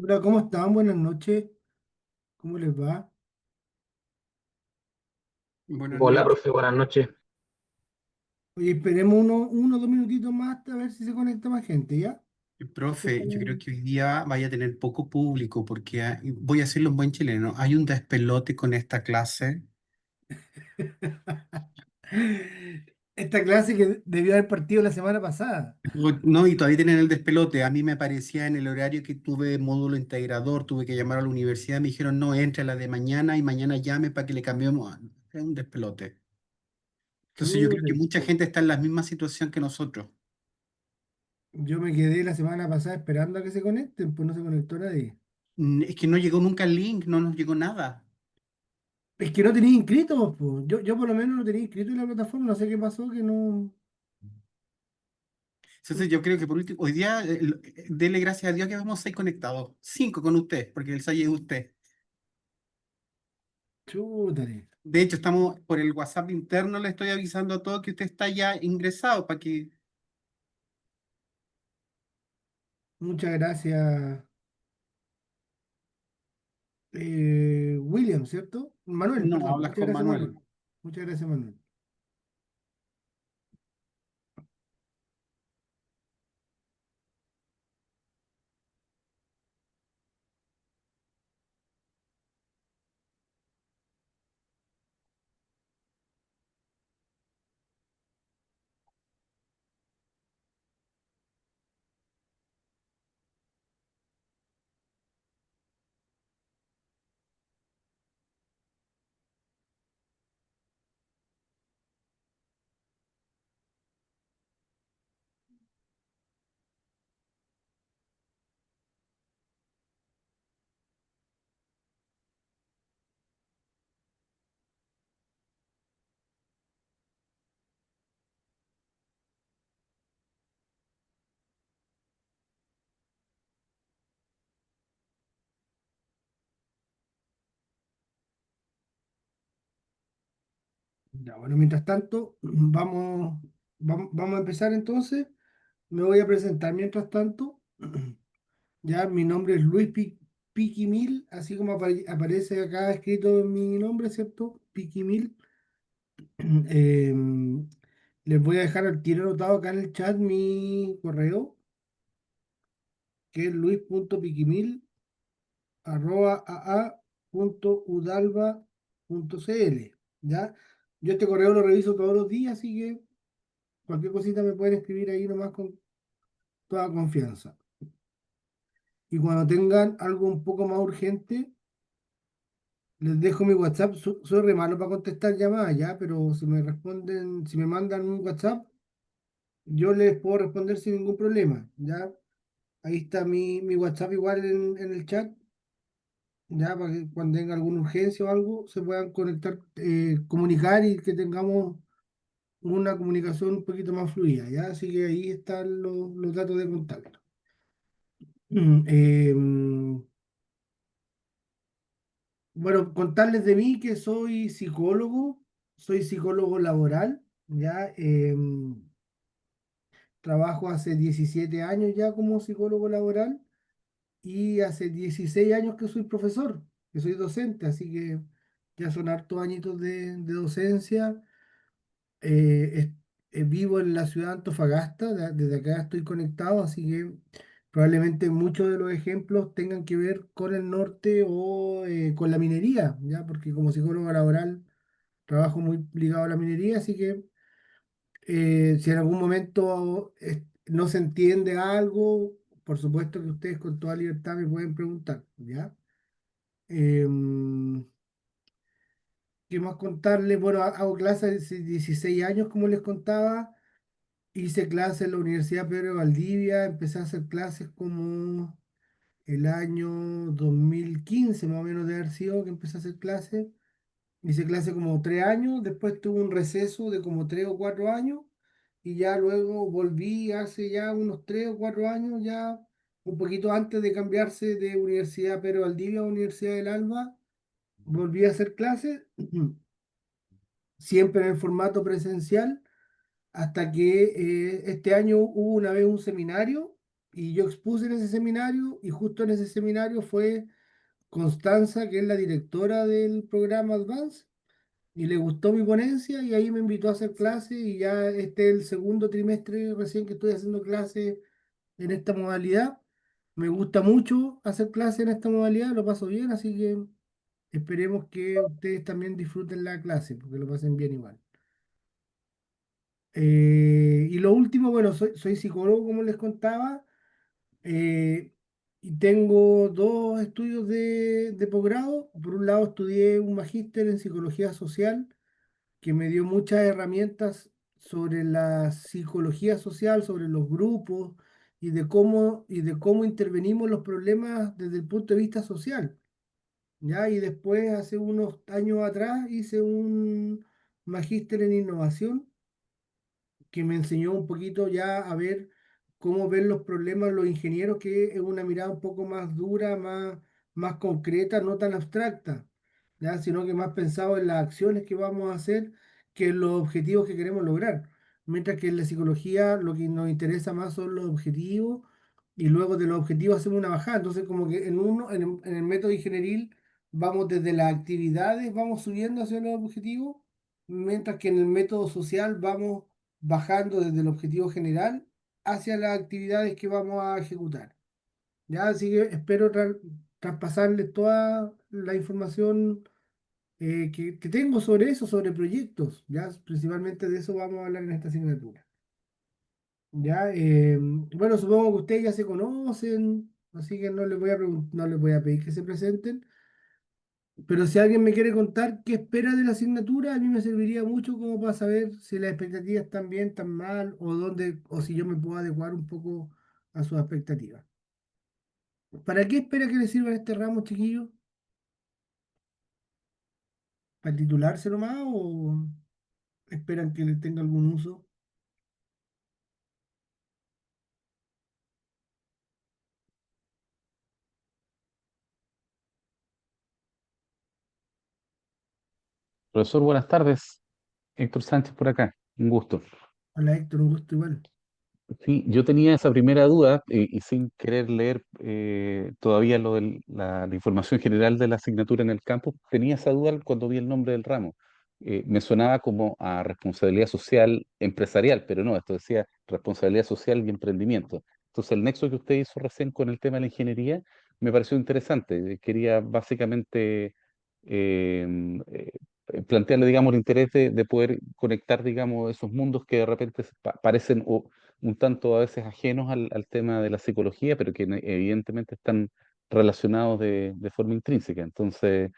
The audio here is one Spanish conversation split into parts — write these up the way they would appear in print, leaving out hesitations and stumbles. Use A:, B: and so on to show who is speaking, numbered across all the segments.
A: Hola, ¿cómo están? Buenas noches. ¿Cómo les va?
B: Buenas
C: Hola,
B: noches,
C: profe, buenas noches.
A: Oye, esperemos uno o dos minutitos más a ver si se conecta más gente, ¿ya?
B: profe. Yo creo que hoy día vaya a tener poco público porque voy a decirlo en buen chileno. Hay un despelote con esta clase.
A: Esta clase que debió haber partido la semana pasada.
B: No, y todavía tienen el despelote. A mí me parecía en el horario que tuve módulo integrador, tuve que llamar a la universidad, me dijeron no, entre a la de mañana y mañana llame para que le cambiemos. Es un despelote. Entonces yo creo
A: Chuta,
B: que mucha gente está en la misma situación que nosotros.
A: yo me quedé la semana pasada esperando a que se conecten, pues no se conectó nadie.
B: Es que no llegó nunca el link, no nos llegó nada.
A: Es que no tenía inscritos, pues. Yo por lo menos no tenía inscrito en la plataforma, no sé qué pasó, que no.
B: Entonces yo creo que por último, hoy día, dele gracias a Dios que vamos 6 conectados, 5 con usted, porque el 6 es usted.
A: Chútale.
B: De hecho, estamos por el WhatsApp interno, le estoy avisando a todos que usted está ya ingresado para que...
A: Muchas gracias, William, ¿cierto? Manuel,
B: No,
A: perdón.
B: hablas
A: Muchas
B: con
A: gracias,
B: Manuel.
A: Manuel. Muchas gracias, Manuel. Ya, bueno, mientras tanto, vamos a empezar entonces. Me voy a presentar mientras tanto. Ya, mi nombre es Luis Piquimil, así como aparece acá escrito en mi nombre, ¿cierto? Piquimil. Les voy a dejar al tiro anotado acá en el chat mi correo, que es luis.piquimil@aa.udalba.cl. ¿Ya? Yo este correo lo reviso todos los días, así que cualquier cosita me pueden escribir ahí nomás con toda confianza. Y cuando tengan algo un poco más urgente, les dejo mi WhatsApp. Soy re malo para contestar llamadas ya, pero si me responden, si me mandan un WhatsApp, yo les puedo responder sin ningún problema. Ya, ahí está mi WhatsApp igual en el chat, ya para que cuando tenga alguna urgencia o algo se puedan conectar, comunicar y que tengamos una comunicación un poquito más fluida, ¿ya? Así que ahí están los datos de contacto. Bueno, contarles de mí que soy psicólogo laboral, ya trabajo hace 17 años ya como psicólogo laboral y hace 16 años que soy profesor, que soy docente, así que ya son hartos añitos de docencia. Eh, Vivo en la ciudad de Antofagasta, desde acá estoy conectado, así que probablemente muchos de los ejemplos tengan que ver con el norte o con la minería, ¿ya? Porque como psicólogo laboral trabajo muy ligado a la minería, así que si en algún momento no se entiende algo, por supuesto que ustedes con toda libertad me pueden preguntar, ¿ya? Em, ¿Qué más contarles? Bueno, hago clases hace 16 años, como les contaba. Hice clases en la Universidad Pedro de Valdivia, empecé a hacer clases como el año 2015, más o menos de haber sido que empecé a hacer clases. Hice clases como 3 años, después tuve un receso de como 3 o 4 años y ya luego volví hace ya unos 3 o 4 años, ya un poquito antes de cambiarse de Universidad Pedro de Valdivia a Universidad del Alba, volví a hacer clases, siempre en el formato presencial hasta que este año hubo una vez un seminario y yo expuse en ese seminario y justo en ese seminario fue Constanza, que es la directora del programa Advance, y le gustó mi ponencia y ahí me invitó a hacer clase y ya este es el segundo trimestre recién que estoy haciendo clase en esta modalidad. Me gusta mucho hacer clase en esta modalidad, lo paso bien, así que esperemos que ustedes también disfruten la clase, porque lo pasen bien igual. Y lo último, bueno, soy psicólogo, como les contaba, eh, y tengo dos estudios de posgrado. Por un lado, estudié un magíster en psicología social que me dio muchas herramientas sobre la psicología social, sobre los grupos y de cómo intervenimos los problemas desde el punto de vista social. ¿Ya? Y después, hace unos años atrás, hice un magíster en innovación que me enseñó un poquito ya a ver cómo ven los problemas los ingenieros, que es una mirada un poco más dura, más concreta, no tan abstracta, ¿ya? Sino que más pensado en las acciones que vamos a hacer que en los objetivos que queremos lograr. Mientras que en la psicología lo que nos interesa más son los objetivos y luego de los objetivos hacemos una bajada. Entonces, como que en el método ingenieril vamos desde las actividades, vamos subiendo hacia los objetivos, mientras que en el método social vamos bajando desde el objetivo general hacia las actividades que vamos a ejecutar. Ya, así que espero traspasarles toda la información que tengo sobre eso, sobre proyectos. Ya, principalmente de eso vamos a hablar en esta asignatura. Ya, bueno, supongo que ustedes ya se conocen, así que no les voy a no les voy a pedir que se presenten. Pero si alguien me quiere contar qué espera de la asignatura, a mí me serviría mucho como para saber si las expectativas están bien, están mal, o dónde, o si yo me puedo adecuar un poco a sus expectativas. ¿Para qué espera que le sirva este ramo, chiquillo? ¿Para titularse nomás o esperan que le tenga algún uso?
C: Profesor, buenas tardes. Héctor Sánchez por acá. Un gusto.
A: Hola Héctor, un gusto igual.
C: Sí, yo tenía esa primera duda y sin querer leer todavía la información general de la asignatura en el campus, tenía esa duda cuando vi el nombre del ramo. Me sonaba como a responsabilidad social empresarial, pero no, esto decía responsabilidad social y emprendimiento. Entonces, el nexo que usted hizo recién con el tema de la ingeniería me pareció interesante. Quería básicamente plantearle, digamos, el interés de poder conectar, digamos, esos mundos que de repente parecen un tanto a veces ajenos al tema de la psicología, pero que evidentemente están relacionados de forma intrínseca. Entonces,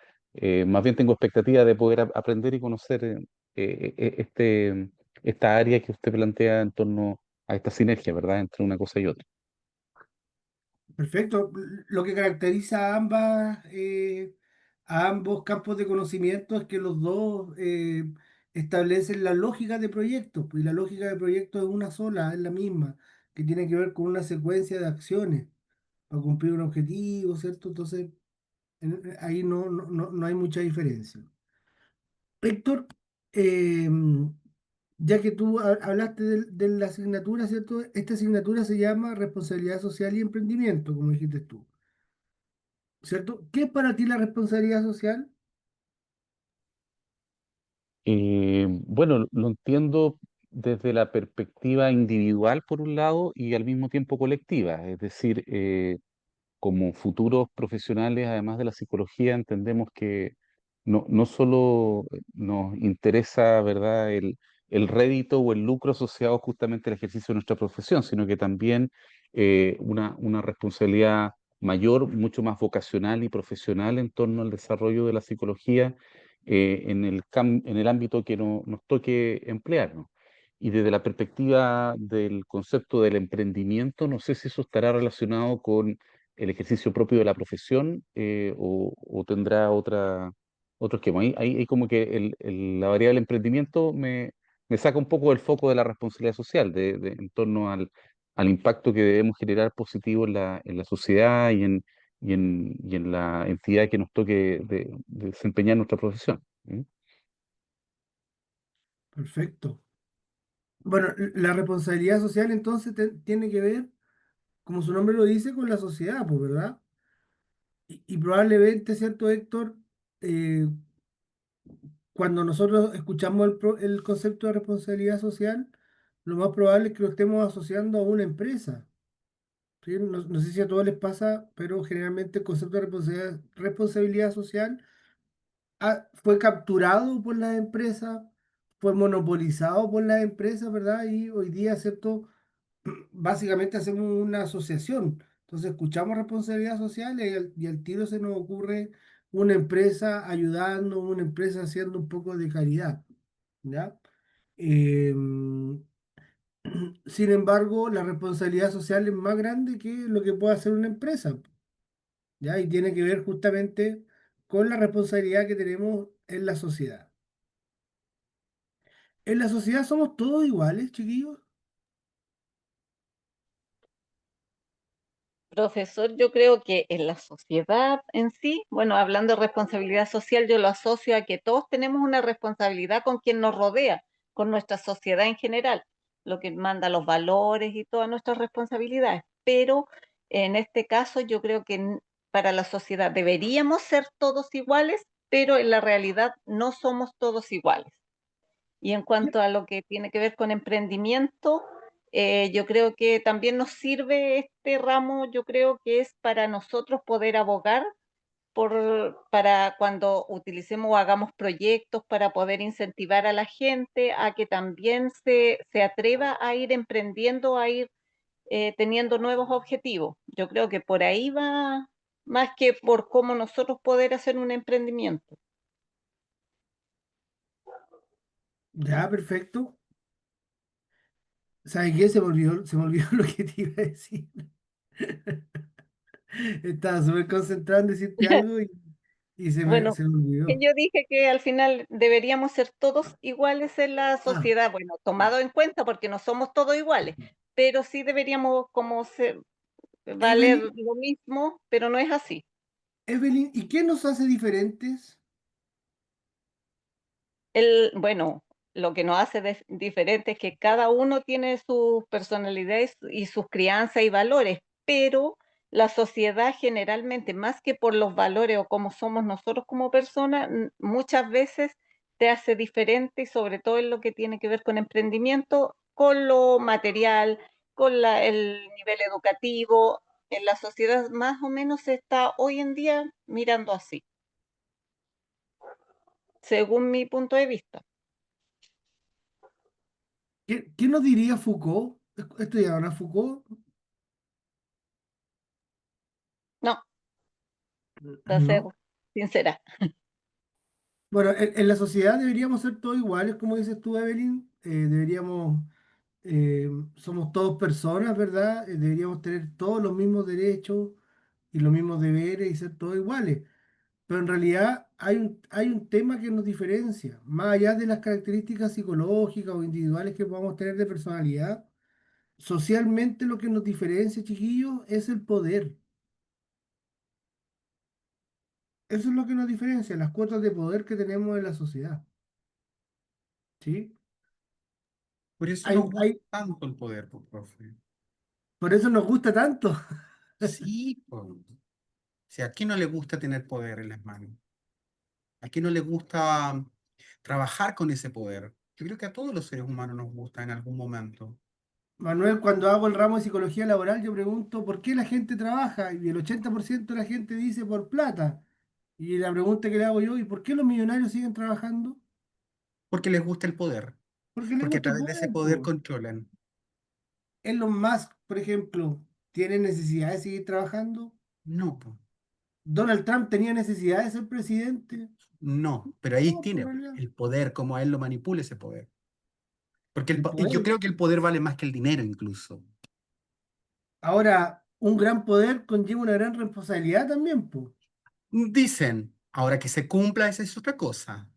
C: más bien tengo expectativa de poder aprender y conocer esta área que usted plantea en torno a esta sinergia, ¿verdad?, entre una cosa y otra.
A: Perfecto. Lo que caracteriza a ambos campos de conocimiento es que los dos establecen la lógica de proyectos, pues, y la lógica de proyectos es una sola, es la misma, que tiene que ver con una secuencia de acciones para cumplir un objetivo, ¿cierto? Entonces, ahí no hay mucha diferencia. Héctor, eh, ya que tú hablaste de la asignatura, ¿cierto? Esta asignatura se llama Responsabilidad Social y Emprendimiento, como dijiste tú. ¿Cierto? ¿Qué es para ti la responsabilidad social?
C: Bueno, lo entiendo desde la perspectiva individual, por un lado, y al mismo tiempo colectiva. Es decir, como futuros profesionales, además de la psicología, entendemos que no solo nos interesa, ¿verdad?, el rédito o el lucro asociado justamente al ejercicio de nuestra profesión, sino que también una responsabilidad mayor, mucho más vocacional y profesional en torno al desarrollo de la psicología en el ámbito que nos toque emplearnos. Y desde la perspectiva del concepto del emprendimiento, no sé si eso estará relacionado con el ejercicio propio de la profesión o tendrá otro esquema. Ahí como que la variable emprendimiento me saca un poco del foco de la responsabilidad social, en torno al impacto que debemos generar positivo en la sociedad y en la entidad que nos toque de desempeñar nuestra profesión. ¿Mm?
A: Perfecto. Bueno, la responsabilidad social entonces tiene que ver como su nombre lo dice, con la sociedad, pues, ¿verdad? Y probablemente, ¿cierto, Héctor? Eh, Cuando nosotros escuchamos el concepto de responsabilidad social, lo más probable es que lo estemos asociando a una empresa. ¿Sí? No sé si a todos les pasa, pero generalmente el concepto de responsabilidad social fue capturado por las empresas, fue monopolizado por las empresas, ¿verdad? Y hoy día, ¿cierto? Básicamente hacemos una asociación. Entonces escuchamos responsabilidad social y al tiro se nos ocurre una empresa ayudando, una empresa haciendo un poco de caridad, ¿ya? Em, Sin embargo, la responsabilidad social es más grande que lo que puede hacer una empresa, ¿ya? Y tiene que ver justamente con la responsabilidad que tenemos en la sociedad. En la sociedad somos todos iguales, chiquillos.
D: Profesor, yo creo que en la sociedad en sí, bueno, hablando de responsabilidad social, yo lo asocio a que todos tenemos una responsabilidad con quien nos rodea, con nuestra sociedad en general, lo que manda los valores y todas nuestras responsabilidades. Pero en este caso, yo creo que para la sociedad deberíamos ser todos iguales, pero en la realidad no somos todos iguales. Y en cuanto a lo que tiene que ver con emprendimiento, yo creo que también nos sirve este ramo, yo creo que es para nosotros poder abogar para cuando utilicemos o hagamos proyectos para poder incentivar a la gente a que también se atreva a ir emprendiendo, a ir teniendo nuevos objetivos. Yo creo que por ahí va más que por cómo nosotros poder hacer un emprendimiento.
A: Ya, perfecto. ¿Sabes qué? Se me olvidó lo que te iba a decir. Estaba súper concentrado en decirte algo y se me,
D: Bueno,
A: se me
D: que
A: olvidó.
D: yo dije que al final deberíamos ser todos iguales en la
A: Ah,
D: sociedad, bueno, tomado en cuenta porque no somos todos iguales, pero sí deberíamos valer
A: Evelyn,
D: lo mismo, pero no es así.
A: Evelyn, ¿y qué nos hace diferentes?
D: Bueno, lo que nos hace diferente es que cada uno tiene sus personalidades y sus crianzas y valores, pero la sociedad generalmente, más que por los valores o cómo somos nosotros como personas, muchas veces te hace diferente y sobre todo en lo que tiene que ver con emprendimiento, con lo material, con el nivel educativo. En la sociedad más o menos se está hoy en día mirando así, según mi punto de vista.
A: ¿Qué nos diría Foucault? Esto ya, ¿no? Foucault.
D: No, para ser
A: No.
D: sincera.
A: Bueno, en la sociedad deberíamos ser todos iguales, como dices tú, Evelyn. Somos todos personas, ¿verdad? Deberíamos tener todos los mismos derechos y los mismos deberes y ser todos iguales. Pero en realidad hay un tema que nos diferencia, más allá de las características psicológicas o individuales que podamos tener de personalidad. Socialmente lo que nos diferencia, chiquillos, es el poder. Eso es lo que nos diferencia, las cuotas de poder que tenemos en la sociedad. ¿Sí?
B: Por eso
A: Hay,
B: nos gusta
A: hay,
B: tanto el poder, pues, profe.
A: por eso nos gusta tanto.
B: Sí, pues. Si a quién no le gusta tener poder en las manos, a quién no le gusta trabajar con ese poder. Yo creo que a todos los seres humanos nos gusta en algún momento.
A: Manuel, cuando hago el ramo de psicología laboral, yo pregunto por qué la gente trabaja y el 80% de la gente dice por plata. Y la pregunta que le hago yo, ¿y por qué los millonarios siguen trabajando?
B: Porque les gusta el poder,
A: Porque les
B: porque a
A: gusta el
B: través de ese
A: poder,
B: poder
A: po.
B: controlan.
A: Elon Musk, por ejemplo, ¿tiene necesidad de seguir trabajando?
B: No, po,
A: Donald Trump tenía necesidad de ser presidente.
B: no, pero ahí
A: No, por
B: tiene
A: realidad.
B: el poder, como a él lo manipula ese poder. Porque
A: El
B: yo
A: poder.
B: creo que el poder vale más que el dinero incluso.
A: Ahora, un gran poder conlleva una gran responsabilidad también, po.
B: Dicen, ahora que se cumpla, esa es otra cosa.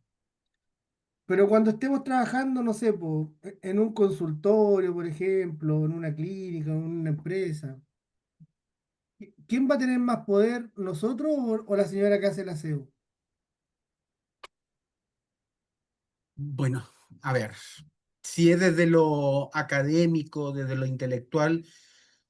A: Pero cuando estemos trabajando, no sé, po, en un consultorio, por ejemplo, en una clínica, en una empresa, ¿quién va a tener más poder, nosotros o la señora que hace el aseo?
B: Bueno, a ver, si es desde lo académico, desde lo intelectual,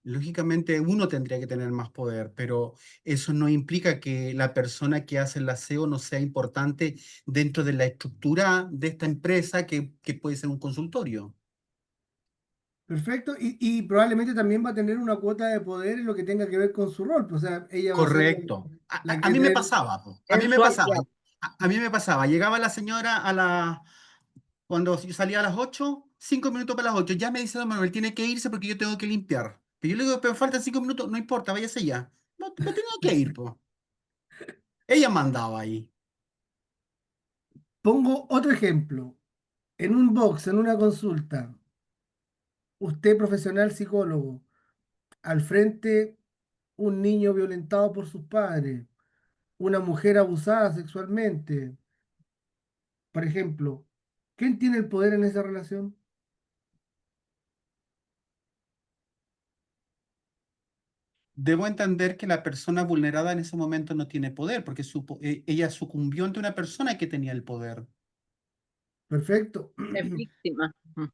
B: Lógicamente uno tendría que tener más poder, pero eso no implica que la persona que hace el aseo no sea importante dentro de la estructura de esta empresa que puede ser un consultorio.
A: Perfecto, y probablemente también va a tener una cuota de poder en lo que tenga que ver con su rol, pues, o sea, ella va a ser
B: Correcto.
A: la
B: A
A: que
B: mí me
A: trae
B: pasaba, po. A
D: en
B: mí me
D: su
B: pasaba.
D: aliado.
B: A mí me pasaba. Llegaba la señora cuando yo salía a las 8, 5 minutos para las 8. Ya me dice don Manuel, tiene que irse porque yo tengo que limpiar. Pero yo le digo, pero faltan 5 minutos, no importa, váyase ya. No, me tenía que ir, pues. Ella mandaba ahí.
A: Pongo otro ejemplo. En un box, en una consulta, usted profesional psicólogo, al frente un niño violentado por sus padres, una mujer abusada sexualmente, por ejemplo, ¿quién tiene el poder en esa relación?
B: Debo entender que la persona vulnerada en ese momento no tiene poder, porque ella sucumbió ante una persona que tenía el poder.
A: Perfecto.
D: Es víctima. Mm.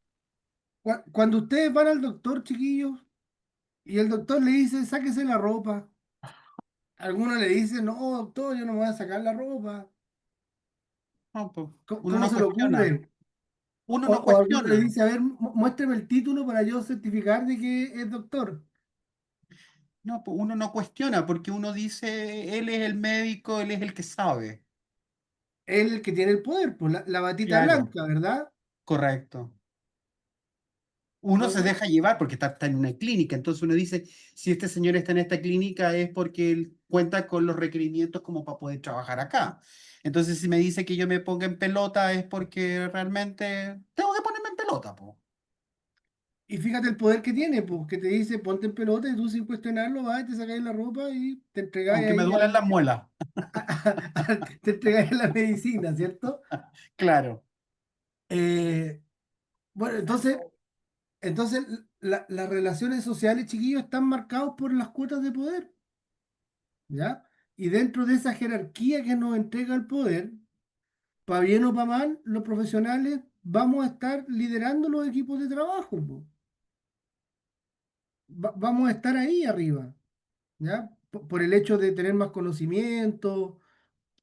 A: Cuando ustedes van al doctor, chiquillos, y el doctor le dice, sáquese la ropa, alguno le dice, no, doctor, yo no me voy a sacar la ropa.
B: No, pues, uno
A: ¿Cómo
B: no
A: se le
B: cuestiona.
A: ocurre?
B: Uno
A: O,
B: no
A: o alguno le
B: cuestiona.
A: dice, a ver, muéstreme el título para yo certificar de que es doctor.
B: No, pues uno no cuestiona porque uno dice, él es el médico, él es el que sabe.
A: Él es el que tiene el poder, pues la batita
B: Claro,
A: blanca, ¿verdad?
B: correcto. Uno se
A: Entonces,
B: deja llevar porque está en una clínica, entonces uno dice, si este señor está en esta clínica es porque él cuenta con los requerimientos como para poder trabajar acá. Entonces, si me dice que yo me ponga en pelota es porque realmente tengo que ponerme en pelota, po.
A: y fíjate el poder que tiene, pues, que te dice, ponte en pelota y tú sin cuestionarlo vas, te sacáis la ropa y te entregáis
B: Aunque me
A: ahí
B: duelen las muelas.
A: te entregáis la medicina, ¿cierto?
B: Claro.
A: Eh, bueno, entonces las relaciones sociales, chiquillos, están marcados por las cuotas de poder, ¿ya? Y dentro de esa jerarquía que nos entrega el poder, para bien o para mal, los profesionales vamos a estar liderando los equipos de trabajo, po. Vamos a estar ahí arriba, ¿ya? Por el hecho de tener más conocimiento,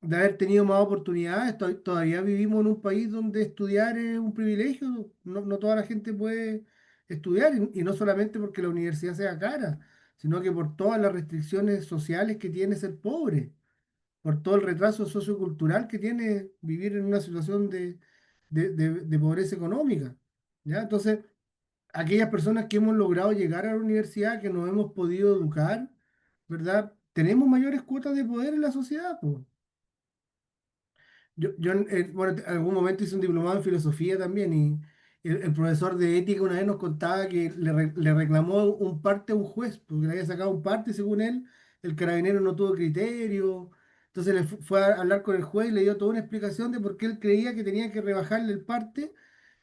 A: de haber tenido más oportunidades. Todavía vivimos en un país donde estudiar es un privilegio. No, no toda la gente puede estudiar, y no solamente porque la universidad sea cara, sino que por todas las restricciones sociales que tiene ser pobre, por todo el retraso sociocultural que tiene vivir en una situación de pobreza económica. ¿Ya? Entonces, aquellas personas que hemos logrado llegar a la universidad, que nos hemos podido educar, ¿verdad? Tenemos mayores cuotas de poder en la sociedad, pues. Bueno, en algún momento hice un diplomado en filosofía también, y el profesor de ética una vez nos contaba que le reclamó un parte a un juez porque le había sacado un parte, según él, el carabinero no tuvo criterio. Entonces fue a hablar con el juez y le dio toda una explicación de por qué él creía que tenía que rebajarle el parte,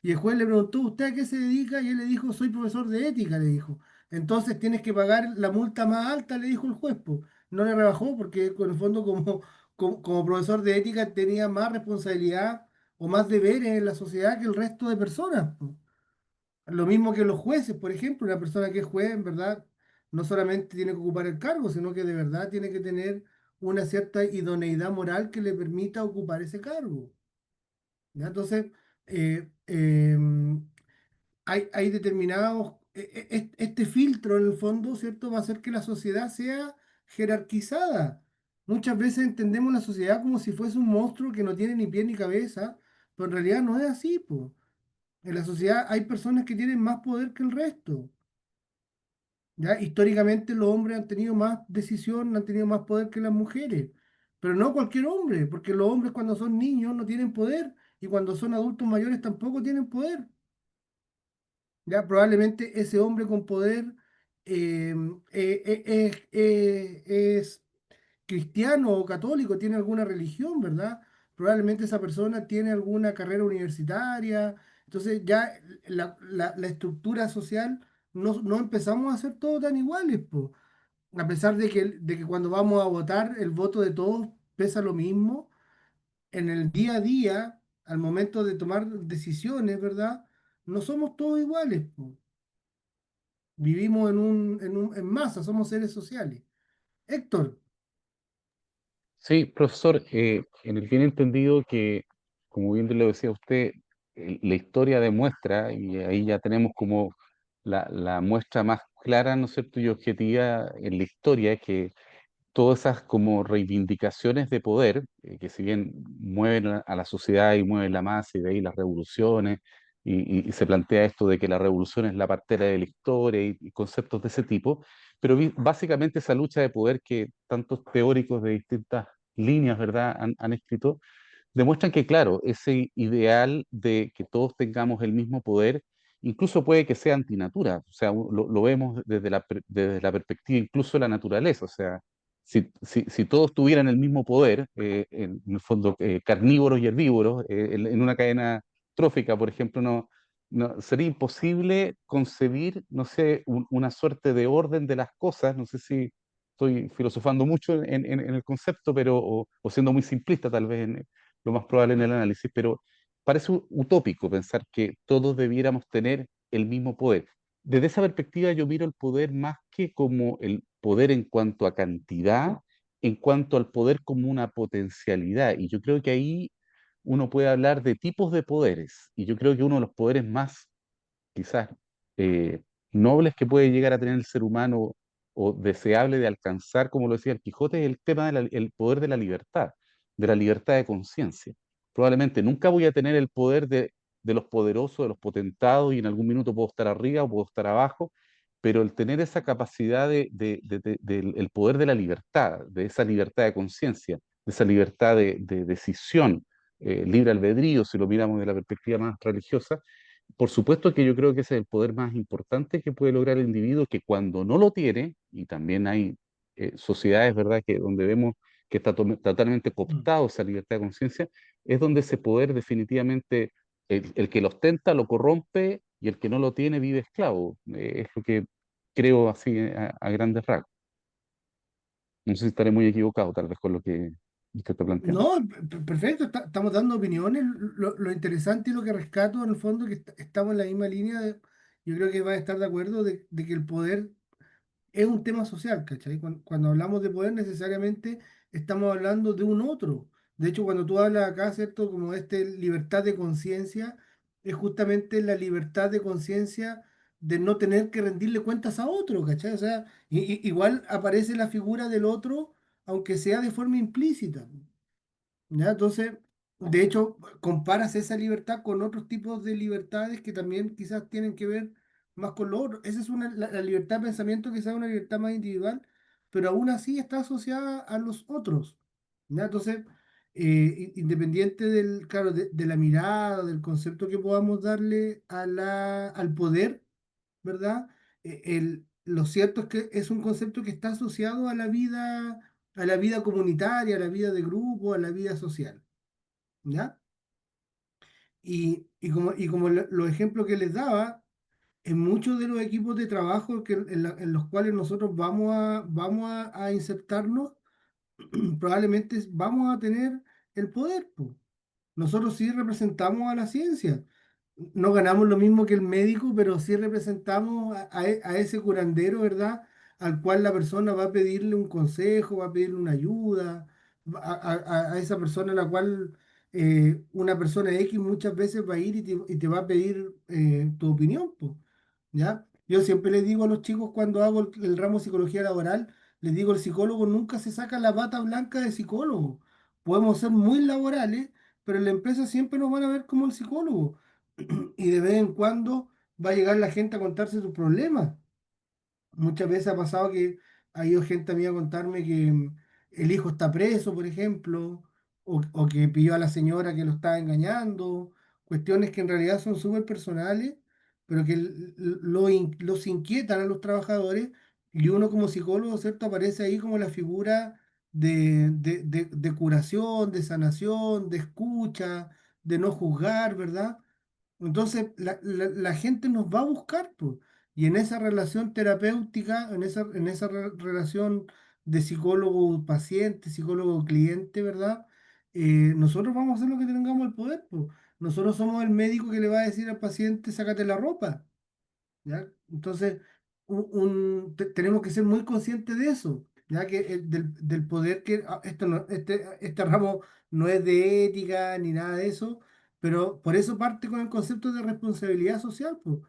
A: y el juez le preguntó, ¿usted a qué se dedica? Y él le dijo, soy profesor de ética, le dijo. Entonces tienes que pagar la multa más alta, le dijo el juez, po. No le rebajó porque con el fondo como profesor de ética tenía más responsabilidad o más deberes en la sociedad que el resto de personas, po. Lo mismo que los jueces, por ejemplo, una persona que es juez, en verdad, no solamente tiene que ocupar el cargo, sino que de verdad tiene que tener una cierta idoneidad moral que le permita ocupar ese cargo. ¿Ya? Entonces, eh, em, hay determinados, este filtro en el fondo, ¿cierto? Va a hacer que la sociedad sea jerarquizada. Muchas veces entendemos la sociedad como si fuese un monstruo que no tiene ni pie ni cabeza, pero en realidad no es así, po. En la sociedad hay personas que tienen más poder que el resto. ¿Ya? Históricamente los hombres han tenido más decisión, han tenido más poder que las mujeres, pero no cualquier hombre, porque los hombres cuando son niños no tienen poder, y cuando son adultos mayores tampoco tienen poder. Ya probablemente ese hombre con poder eh, es cristiano o católico, tiene alguna religión, ¿verdad? Probablemente esa persona tiene alguna carrera universitaria. Entonces ya la estructura social no empezamos a ser todos tan iguales, po. A pesar de que cuando vamos a votar el voto de todos pesa lo mismo, en el día a día, al momento de tomar decisiones, ¿verdad? No somos todos iguales, po. Vivimos en masa, somos seres sociales. Héctor,
C: Sí, profesor, en el bien entendido que, como bien lo decía usted, la historia demuestra, y ahí ya tenemos como la muestra más clara, ¿no es cierto?, y objetiva en la historia, que todas esas como reivindicaciones de poder, que si bien mueven a la sociedad y mueven la masa, y de ahí las revoluciones, y se plantea esto de que la revolución es la partera de la historia y conceptos de ese tipo, pero básicamente esa lucha de poder que tantos teóricos de distintas líneas, ¿verdad?, han escrito, demuestran que, claro, ese ideal de que todos tengamos el mismo poder, incluso puede que sea antinatura, o sea, lo vemos desde desde la perspectiva incluso de la naturaleza, o sea, si todos tuvieran el mismo poder, en el fondo carnívoros y herbívoros, en una cadena trófica, por ejemplo, sería imposible concebir, no sé, una suerte de orden de las cosas, no sé si estoy filosofando mucho en el concepto, pero, o siendo muy simplista tal vez lo más probable en el análisis, pero parece utópico pensar que todos debiéramos tener el mismo poder. Desde esa perspectiva yo miro el poder más que como el poder en cuanto a cantidad, en cuanto al poder como una potencialidad. Y yo creo que ahí uno puede hablar de tipos de poderes. Y yo creo que uno de los poderes más quizás eh, nobles que puede llegar a tener el ser humano o deseable de alcanzar, como lo decía el Quijote, es el tema del poder de la libertad de conciencia. Probablemente nunca voy a tener el poder de los poderosos, de los potentados, y en algún minuto puedo estar arriba o puedo estar abajo, pero el tener esa capacidad del el poder de la libertad, de esa libertad de conciencia, de esa libertad de decisión, libre albedrío, si lo miramos de la perspectiva más religiosa, por supuesto que yo creo que ese es el poder más importante que puede lograr el individuo, que cuando no lo tiene, y también hay sociedades, ¿verdad?, que donde vemos que está totalmente
A: mm,
C: cooptado esa libertad de conciencia, es donde ese poder definitivamente, el que lo ostenta lo corrompe, y el que no lo tiene vive esclavo. Es lo que creo así a grandes rasgos. No sé si estaré muy equivocado tal vez con lo que usted está planteando.
A: no, perfecto, estamos dando opiniones. Lo interesante y lo que rescato en el fondo es que estamos en la misma línea. Yo creo que van a estar de acuerdo de que el poder es un tema social, ¿cachai? Cuando hablamos de poder, necesariamente estamos hablando de un otro. De hecho, cuando tú hablas acá, ¿cierto? Como libertad de conciencia, es justamente la libertad de conciencia de no tener que rendirle cuentas a otro, ¿cachai? O sea, igual aparece la figura del otro, aunque sea de forma implícita. ¿Ya? Entonces, de hecho, comparas esa libertad con otros tipos de libertades que también quizás tienen que ver más con lo otro. Esa es la libertad de pensamiento, quizás es una libertad más individual, pero aún así está asociada a los otros. ¿Ya? Entonces, independiente claro, de la mirada, del concepto que podamos darle al poder, ¿verdad? Lo cierto es que es un concepto que está asociado a la vida comunitaria, a la vida de grupo, a la vida social, ¿ya? Y como los ejemplos que les daba, en muchos de los equipos de trabajo en los cuales nosotros vamos a insertarnos, probablemente vamos a tener el poder, po. Nosotros sí representamos a la ciencia. No ganamos lo mismo que el médico, pero sí representamos a ese curandero, ¿verdad? Al cual la persona va a pedirle un consejo, va a pedirle una ayuda, a esa persona a la cual una persona X muchas veces va a ir y te va a pedir tu opinión, po, ¿ya? Yo siempre les digo a los chicos cuando hago el ramo de psicología laboral, les digo, el psicólogo nunca se saca la bata blanca de psicólogo. Podemos ser muy laborales, pero en la empresa siempre nos van a ver como el psicólogo. Y de vez en cuando va a llegar la gente a contarse sus problemas. Muchas veces ha pasado que ha ido gente a mí a contarme que el hijo está preso, por ejemplo, o que pilló a la señora que lo estaba engañando, cuestiones que en realidad son súper personales, pero que los inquietan a los trabajadores, y uno como psicólogo, ¿cierto? Aparece ahí como la figura de curación, de sanación, de escucha, de no juzgar, ¿verdad? Entonces, la gente nos va a buscar, pues. Y en esa relación terapéutica, en esa relación de psicólogo-paciente, psicólogo-cliente, ¿verdad? Nosotros vamos a hacer lo que tengamos el poder, pues. Nosotros somos el médico que le va a decir al paciente, sácate la ropa, ¿ya? Entonces, tenemos que ser muy conscientes de eso, ya que del poder que este ramo no es de ética ni nada de eso, pero por eso parte con el concepto de responsabilidad social, pues,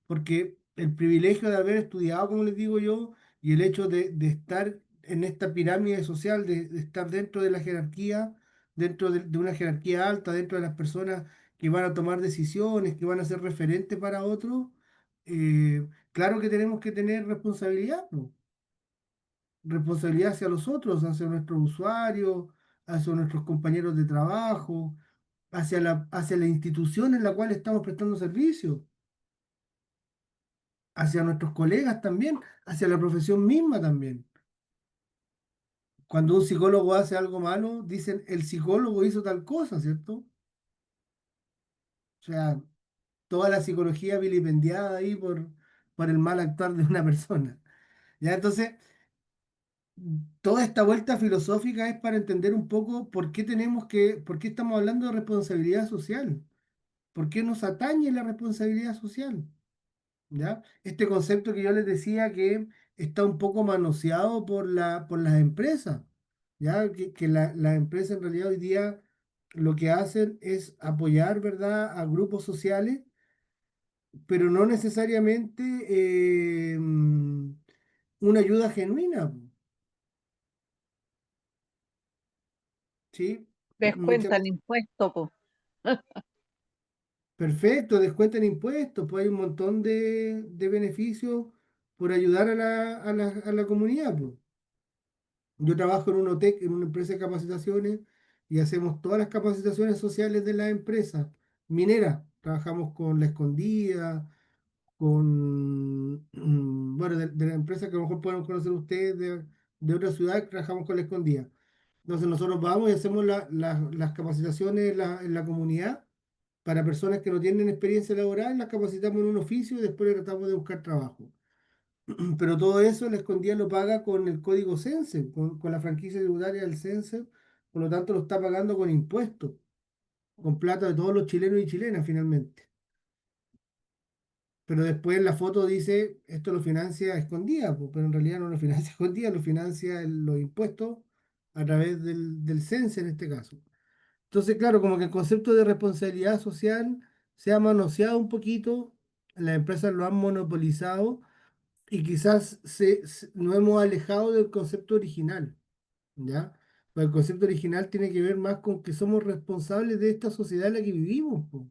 A: porque el privilegio de haber estudiado, como les digo yo, y el hecho de estar en esta pirámide social, de estar dentro de la jerarquía, dentro de una jerarquía alta, dentro de las personas que van a tomar decisiones, que van a ser referentes para otros. Claro que tenemos que tener responsabilidad, po. Responsabilidad hacia los otros, hacia nuestros usuarios, hacia nuestros compañeros de trabajo, hacia la institución en la cual estamos prestando servicio, hacia nuestros colegas también, hacia la profesión misma también. Cuando un psicólogo hace algo malo, dicen el psicólogo hizo tal cosa, ¿cierto? O sea, toda la psicología vilipendiada ahí por el mal actuar de una persona. Ya, entonces, toda esta vuelta filosófica es para entender un poco por qué estamos hablando de responsabilidad social, por qué nos atañe la responsabilidad social, ¿ya? Este concepto que yo les decía que está un poco manoseado por las empresas, ¿ya? Que las empresas en realidad hoy día lo que hacen es apoyar, ¿verdad?, a grupos sociales, pero no necesariamente una ayuda genuina, ¿sí? Muchas
D: Descuentan impuestos, po.
A: Perfecto, descuentan impuestos, pues hay un montón de beneficios por ayudar a la comunidad, pues. Yo trabajo en un OTEC, en una empresa de capacitaciones, y hacemos todas las capacitaciones sociales de la empresa minera. Trabajamos con La Escondida, con, bueno, de la empresa que a lo mejor pueden conocer ustedes de otra ciudad, trabajamos con La Escondida. Entonces nosotros vamos y hacemos las capacitaciones en la comunidad para personas que no tienen experiencia laboral, las capacitamos en un oficio y después les tratamos de buscar trabajo. Pero todo eso la Escondida lo paga con el código CENSE, con la franquicia tributaria del CENSE, por lo tanto lo está pagando con impuestos, con plata de todos los chilenos y chilenas finalmente. Pero después en la foto dice, esto lo financia Escondida, pues, pero en realidad no lo financia Escondida, lo financia los impuestos a través del CENSE en este caso. Entonces, claro, como que el concepto de responsabilidad social se ha manoseado un poquito, las empresas lo han monopolizado y quizás nos hemos alejado del concepto original, ¿ya? Pero el concepto original tiene que ver más con que somos responsables de esta sociedad en la que vivimos, po.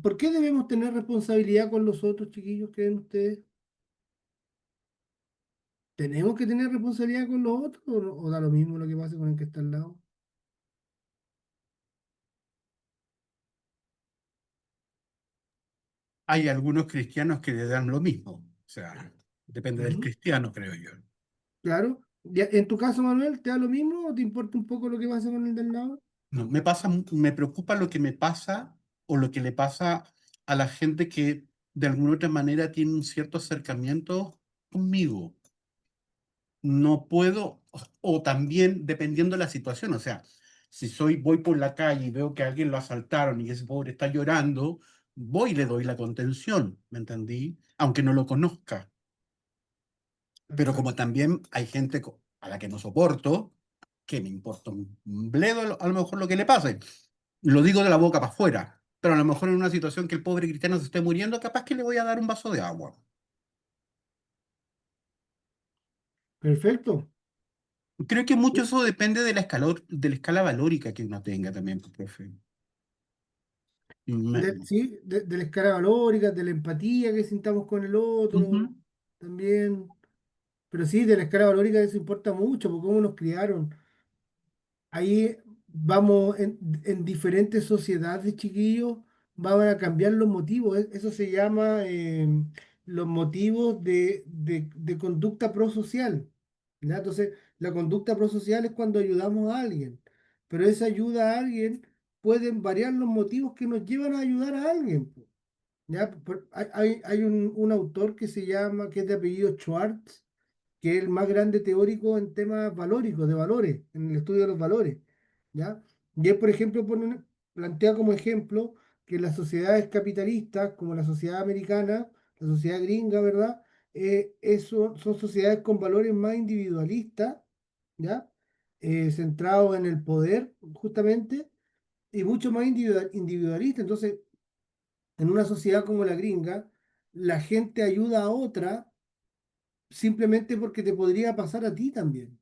A: ¿Por qué debemos tener responsabilidad con los otros, chiquillos, creen ustedes? ¿Tenemos que tener responsabilidad con los otros o da lo mismo lo que pase con el que está al lado?
B: Hay algunos cristianos que le dan lo mismo. O sea, depende del
A: Ujú.
B: cristiano, creo yo.
A: Claro. En tu caso, Manuel, ¿te da lo mismo o te importa un poco lo que pasa con el del lado?
B: No, me preocupa lo que me pasa o lo que le pasa a la gente que de alguna otra manera tiene un cierto acercamiento conmigo. No puedo, o también dependiendo de la situación, o sea, si voy por la calle y veo que a alguien lo asaltaron y ese pobre está llorando, voy y le doy la contención, ¿me entendí? Aunque no lo conozca. Pero como
A: Exacto.
B: también hay gente a la que no soporto, que me importa un bledo a lo mejor lo que le pase. Lo digo de la boca para afuera, pero a lo mejor en una situación que el pobre cristiano se esté muriendo, capaz que le voy a dar un vaso de agua.
A: Perfecto.
B: Creo que mucho eso depende de la escala valórica que uno tenga también, pues, profe. Me-
A: Sí, de la escala valórica, de la empatía que sintamos con el otro,
B: Ujú.
A: también. Pero sí, de la escala valórica eso importa mucho, porque cómo nos criaron. Ahí vamos en diferentes sociedades, chiquillos, van a cambiar los motivos. Eso se llama los motivos de conducta prosocial, ¿ya? Entonces, la conducta prosocial es cuando ayudamos a alguien, pero esa ayuda a alguien pueden variar los motivos que nos llevan a ayudar a alguien, po, ¿ya? Hay un autor que se llama, que es de apellido Schwartz, que es el más grande teórico en temas valóricos, de valores, en el estudio de los valores, ¿ya? Y él, por ejemplo, plantea como ejemplo que las sociedades capitalistas, como la sociedad americana, la sociedad gringa, ¿verdad? Son sociedades con valores más individualistas, ¿ya? Centrados en el poder, justamente, y mucho más individualista. Entonces, en una sociedad como la gringa, la gente ayuda a otra simplemente porque te podría pasar a ti también.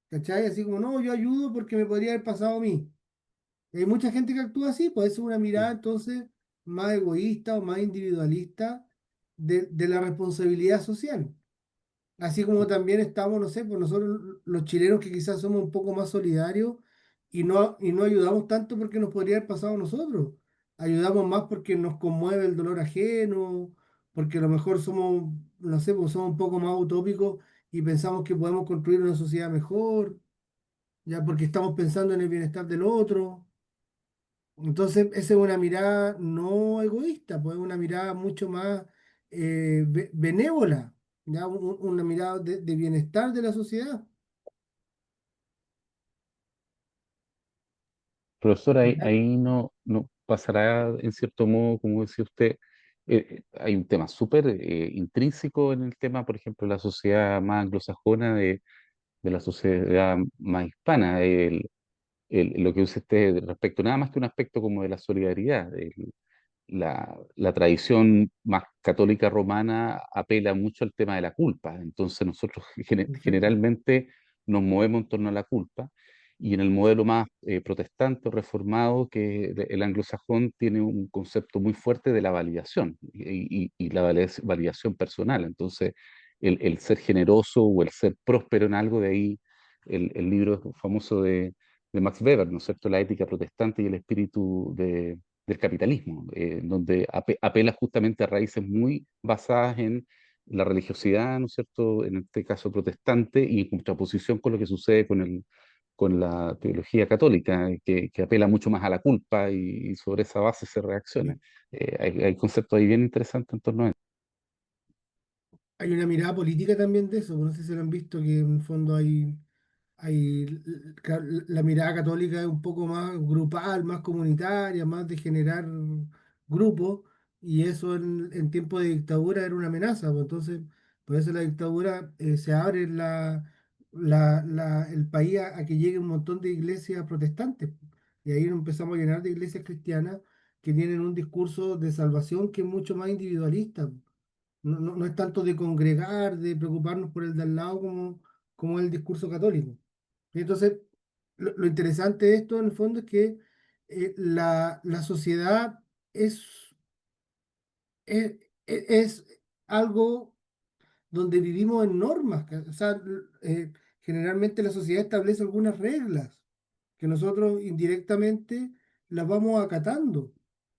A: ¿Cachai? Así como, no, yo ayudo porque me podría haber pasado a mí. Hay mucha gente que actúa así, puede ser una mirada entonces más egoísta o más individualista de la responsabilidad social. Así como también estamos, no sé, pues nosotros los chilenos que quizás somos un poco más solidarios y no ayudamos tanto porque nos podría haber pasado a nosotros. Ayudamos más porque nos conmueve el dolor ajeno, porque a lo mejor somos, no sé, pues somos un poco más utópicos y pensamos que podemos construir una sociedad mejor, ya porque estamos pensando en el bienestar del otro. Entonces, esa es una mirada no egoísta, pues es una mirada mucho más benévola, ¿ya? Una mirada de bienestar de la sociedad.
C: Profesor,
A: ¿Ya?
C: ahí no pasará, en cierto modo, como decía usted, hay un tema súper intrínseco en el tema, por ejemplo, la sociedad más anglosajona de la sociedad más hispana, lo que dice usted respecto, nada más que un aspecto como de la solidaridad, la tradición más católica romana apela mucho al tema de la culpa. Entonces nosotros
A: Perfecto.
C: generalmente nos movemos en torno a la culpa. Y en el modelo más protestante o reformado, que el anglosajón tiene un concepto muy fuerte de la validación y la validación personal. Entonces, el ser generoso o el ser próspero en algo, de ahí el libro famoso de Max Weber, ¿no es cierto? La ética protestante y el espíritu del capitalismo, donde apela justamente a raíces muy basadas en la religiosidad, ¿no es cierto?, en este caso protestante, y en contraposición con lo que sucede con la teología católica, que apela mucho más a la culpa y sobre esa base se reacciona.
A: Y
C: Hay conceptos ahí bien interesantes en torno a eso.
A: hay una mirada política también de eso, pues no sé si lo han visto, que en el fondo la mirada católica es un poco más grupal, más comunitaria, más de generar grupos, y eso en tiempo de dictadura era una amenaza, pues entonces, por eso la dictadura se abre el país a que llegue un montón de iglesias protestantes, y ahí nos empezamos a llenar de iglesias cristianas que tienen un discurso de salvación que es mucho más individualista. No es tanto de congregar, de preocuparnos por el de al lado como el discurso católico. Y entonces, lo interesante de esto en el fondo es que la sociedad es, es, es algo donde vivimos en normas. O sea, generalmente la sociedad establece algunas reglas que nosotros indirectamente las vamos acatando,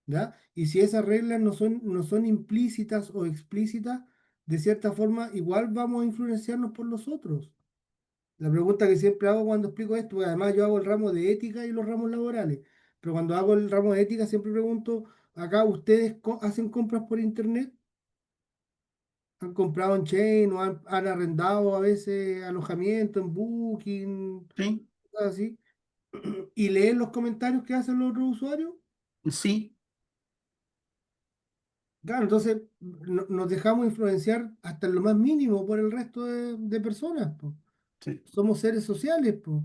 A: ¿ya? Y si esas reglas no son implícitas o explícitas, de cierta forma, igual vamos a influenciarnos por los otros. La pregunta que siempre hago cuando explico esto, porque además yo hago el ramo de ética y los ramos laborales, pero cuando hago el ramo de ética siempre pregunto, acá ustedes hacen compras por internet, han comprado en Chain o han arrendado a veces alojamiento en Booking,
B: Sí,
A: cosas así, y leen los comentarios que hacen los otros usuarios.
B: sí,
A: Claro, entonces nos dejamos influenciar hasta en lo más mínimo por el resto de personas, po.
B: sí.
A: Somos seres sociales, po.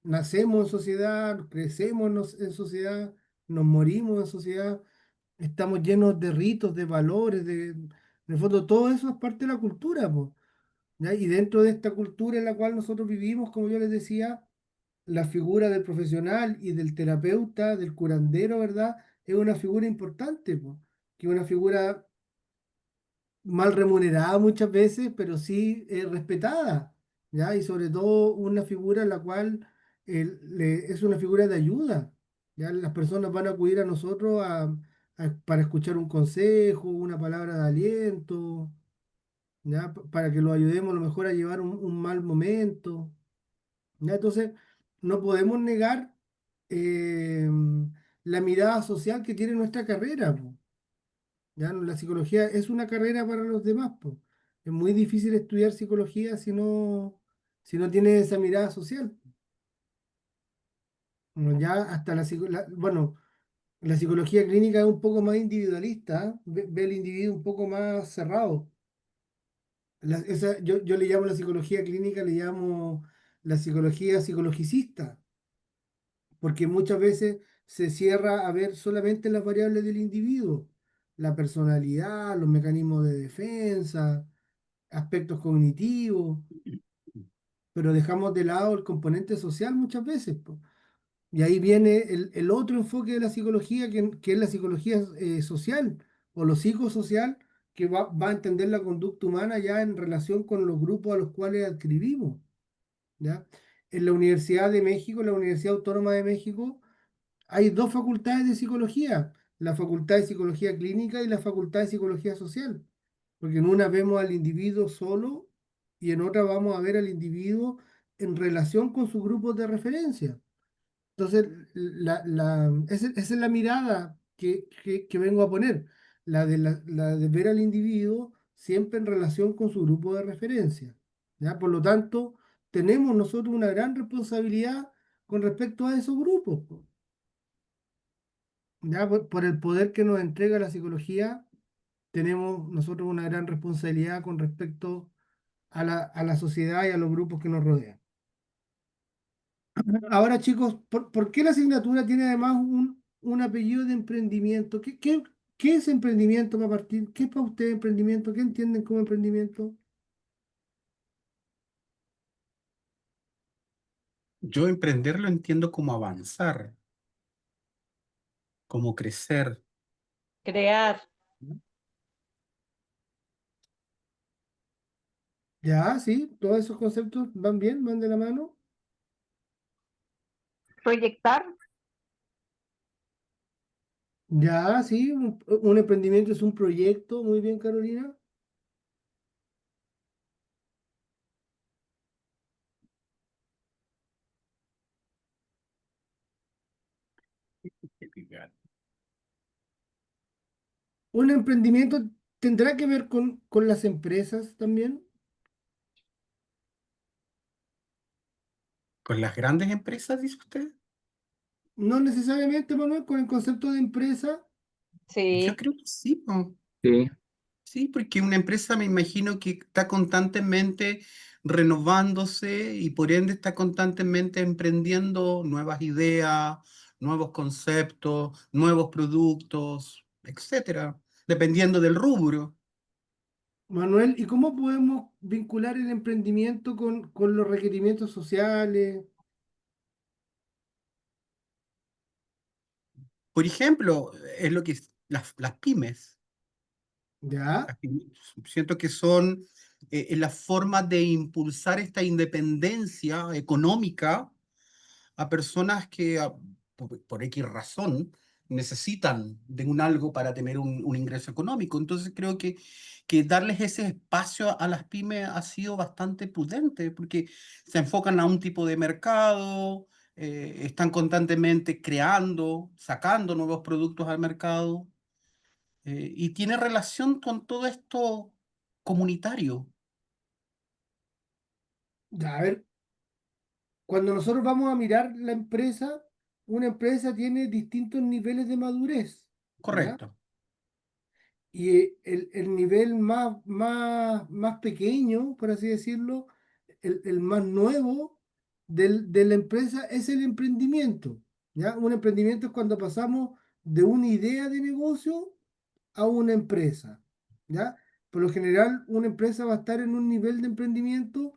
A: Nacemos en sociedad, crecemos en sociedad, nos morimos en sociedad, estamos llenos de ritos, de valores, en el fondo todo eso es parte de la cultura, po, ¿ya? Y dentro de esta cultura en la cual nosotros vivimos, como yo les decía, la figura del profesional y del terapeuta, del curandero, ¿verdad? Es una figura importante, po, que es una figura mal remunerada muchas veces, pero sí respetada, ¿ya? Y sobre todo una figura en la cual es una figura de ayuda, ¿ya? Las personas van a acudir a nosotros para escuchar un consejo, una palabra de aliento, ¿ya? Para que lo ayudemos a lo mejor a llevar un mal momento, ¿ya? Entonces, no podemos negar eh, la mirada social que tiene nuestra carrera, po. Ya, la psicología es una carrera para los demás, po. Es muy difícil estudiar psicología si no tiene esa mirada social. Bueno, ya hasta bueno, La psicología clínica es un poco más individualista, ¿eh? Ve el individuo un poco más cerrado. Yo le llamo la psicología clínica, le llamo la psicología psicologicista, porque muchas veces se cierra a ver solamente las variables del individuo, la personalidad, los mecanismos de defensa, aspectos cognitivos, pero dejamos de lado el componente social muchas veces, po. Y ahí viene el otro enfoque de la psicología, que es la psicología social o lo psicosocial, que va a entender la conducta humana ya en relación con los grupos a los cuales adscribimos, ¿ya? En la Universidad de México, en la Universidad Autónoma de México, hay dos facultades de psicología, la Facultad de Psicología Clínica y la Facultad de Psicología Social, porque en una vemos al individuo solo y en otra vamos a ver al individuo en relación con sus grupos de referencia. Entonces, esa es la mirada que vengo a poner, la de ver al individuo siempre en relación con su grupo de referencia, ¿ya? Por lo tanto, tenemos nosotros una gran responsabilidad con respecto a esos grupos, po, ¿ya? Por el poder que nos entrega la psicología, tenemos nosotros una gran responsabilidad con respecto a la sociedad y a los grupos que nos rodean. Ahora, chicos, ¿por qué la asignatura tiene además un apellido de emprendimiento? ¿Qué es emprendimiento para partir? ¿Qué es para ustedes emprendimiento? ¿Qué entienden como emprendimiento?
B: Yo emprender lo entiendo como avanzar, como crecer.
D: Crear,
A: Ya, sí, todos esos conceptos van bien, van de la mano.
E: Proyectar,
A: Ya, sí, un emprendimiento es un proyecto. Muy bien, Carolina. Un emprendimiento tendrá que ver con las empresas también.
B: ¿Con las grandes empresas, dice usted?
A: No necesariamente, Manuel, con el concepto de empresa.
B: Yo
D: sí.
B: creo que sí, po.
C: Sí,
B: Sí, porque una empresa me imagino que está constantemente renovándose y por ende está constantemente emprendiendo nuevas ideas, nuevos conceptos, nuevos productos, etcétera, dependiendo del rubro.
A: Manuel, ¿y cómo podemos vincular el emprendimiento con los requerimientos sociales?
B: Por ejemplo, es lo que las pymes.
A: ¿Ya?
B: Siento que son la forma de impulsar esta independencia económica a personas que por X razón necesitan de un algo para tener un ingreso económico. Entonces creo que darles ese espacio a las pymes ha sido bastante prudente porque se enfocan a un tipo de mercado, están constantemente creando, sacando nuevos productos al mercado y tiene relación con todo esto comunitario.
A: Ya, a ver, cuando nosotros vamos a mirar la empresa, una empresa tiene distintos niveles de madurez, ¿ya?
B: Correcto.
A: Y el nivel más pequeño, por así decirlo, el más nuevo de la empresa es el emprendimiento, ¿ya? Un emprendimiento es cuando pasamos de una idea de negocio a una empresa, ¿ya? Por lo general, una empresa va a estar en un nivel de emprendimiento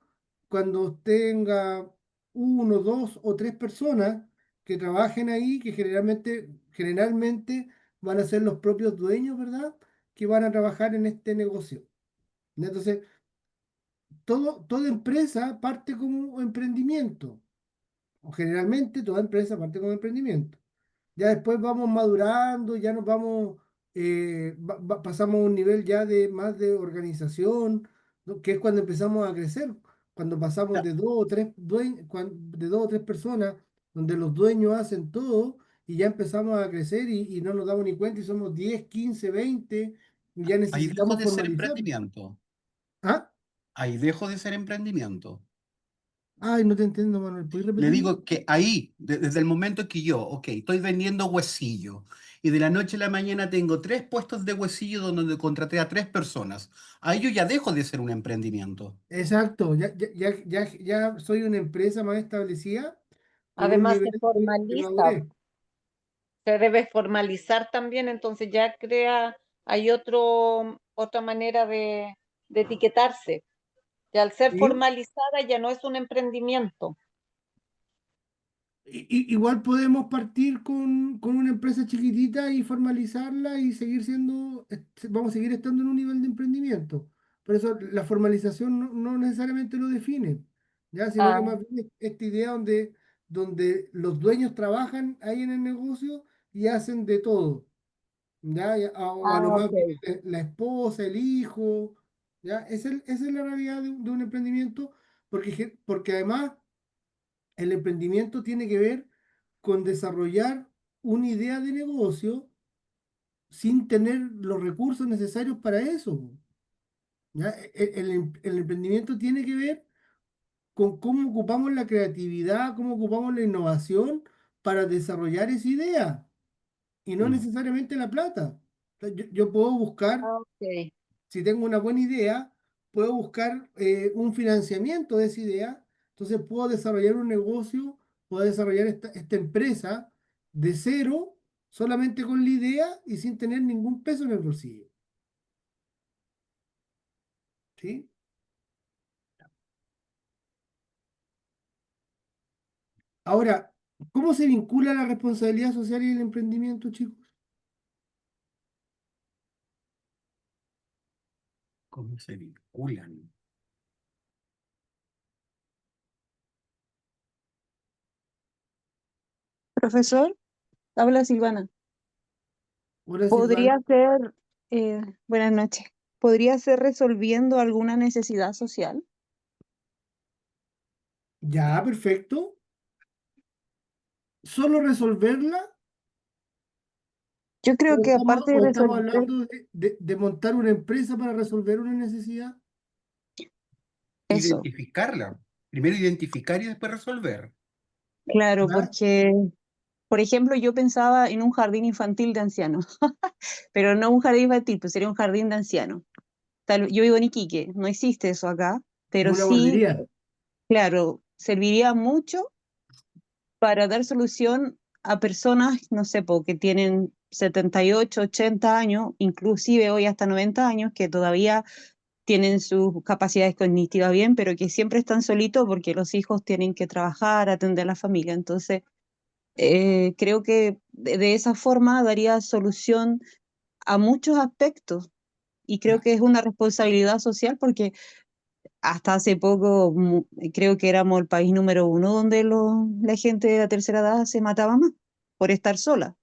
A: cuando tenga uno, dos o tres personas que trabajen ahí, que generalmente van a ser los propios dueños, ¿verdad? Que van a trabajar en este negocio. ¿Ya? Entonces, toda empresa parte como emprendimiento, o generalmente toda empresa parte como emprendimiento. Ya después vamos madurando, ya nos vamos, pasamos a un nivel ya de más de organización, ¿no? Que es cuando empezamos a crecer, cuando pasamos de dos o tres de dos o tres personas, donde los dueños hacen todo y ya empezamos a crecer y no nos damos ni cuenta y somos 10 15 20 y ya
B: Ahí dejo
A: necesitamos
B: de ser
A: formalizar.
B: emprendimiento.
A: ¿Ah?
B: Ahí dejo de ser emprendimiento.
A: Ay, no te entiendo, Manuel. ¿Puedes
B: Le
A: repetirme?
B: digo que ahí, desde el momento que yo, ok, estoy vendiendo huesillo y de la noche a la mañana tengo 3 puestos de huesillo donde contraté a 3 personas, ahí yo ya dejo de ser un emprendimiento.
A: Exacto, ya soy una empresa más establecida con un
D: Además
A: nivel
D: se
A: de
D: formaliza,
A: madurez.
D: se debe formalizar también, entonces ya crea, hay otra manera de etiquetarse. Y al ser
A: ¿Sí?
D: formalizada ya no es un emprendimiento.
A: Igual podemos partir con una empresa chiquitita y formalizarla y seguir siendo, vamos a seguir estando en un nivel de emprendimiento. Por eso la formalización no necesariamente lo define, ¿ya? Sino que
D: Ah,
A: más bien es esta idea donde los dueños trabajan ahí en el negocio y hacen de todo, ¿ya? O a lo más
D: ok.
A: la esposa, el hijo, ¿ya? Esa es la realidad de un emprendimiento, porque además el emprendimiento tiene que ver con desarrollar una idea de negocio sin tener los recursos necesarios para eso. ¿Ya? El emprendimiento tiene que ver con cómo ocupamos la creatividad, cómo ocupamos la innovación para desarrollar esa idea y no
B: Mm.
A: necesariamente la plata. O sea, yo puedo buscar,
D: Ah, ok.
A: si tengo una buena idea, puedo buscar un financiamiento de esa idea, entonces puedo desarrollar un negocio, puedo desarrollar esta empresa de cero, solamente con la idea y sin tener ningún peso en el bolsillo. ¿Sí? Ahora, ¿cómo se vincula la responsabilidad social y el emprendimiento, chicos?
B: ¿Cómo se vinculan?
E: Profesor, habla Silvana.
A: Hola, Silvana.
E: ¿Podría ser, buenas noches, podría ser resolviendo alguna necesidad social?
A: Ya, perfecto. ¿Solo resolverla
E: Yo creo que aparte de
A: o estamos
E: resolver,
A: hablando de montar una empresa para resolver una necesidad?
E: eso,
B: Identificarla. Primero identificar y después resolver.
E: claro,
A: ¿Ya?
E: porque, por ejemplo, yo pensaba en un jardín infantil de ancianos, pero no un jardín infantil, pues sería un jardín de ancianos. Yo vivo en Iquique, no existe eso acá,
A: Como
E: pero
A: una
E: sí,
A: guardería.
E: claro, serviría mucho para dar solución a personas, no sé, que tienen 78, 80 años, inclusive hoy hasta 90 años, que todavía tienen sus capacidades cognitivas bien, pero que siempre están solitos porque los hijos tienen que trabajar, atender a la familia. Entonces, creo que de esa forma daría solución a muchos aspectos y creo
A: Ya.
E: que es una responsabilidad social porque hasta hace poco creo que éramos el país número uno donde la gente de la tercera edad se mataba más por estar sola.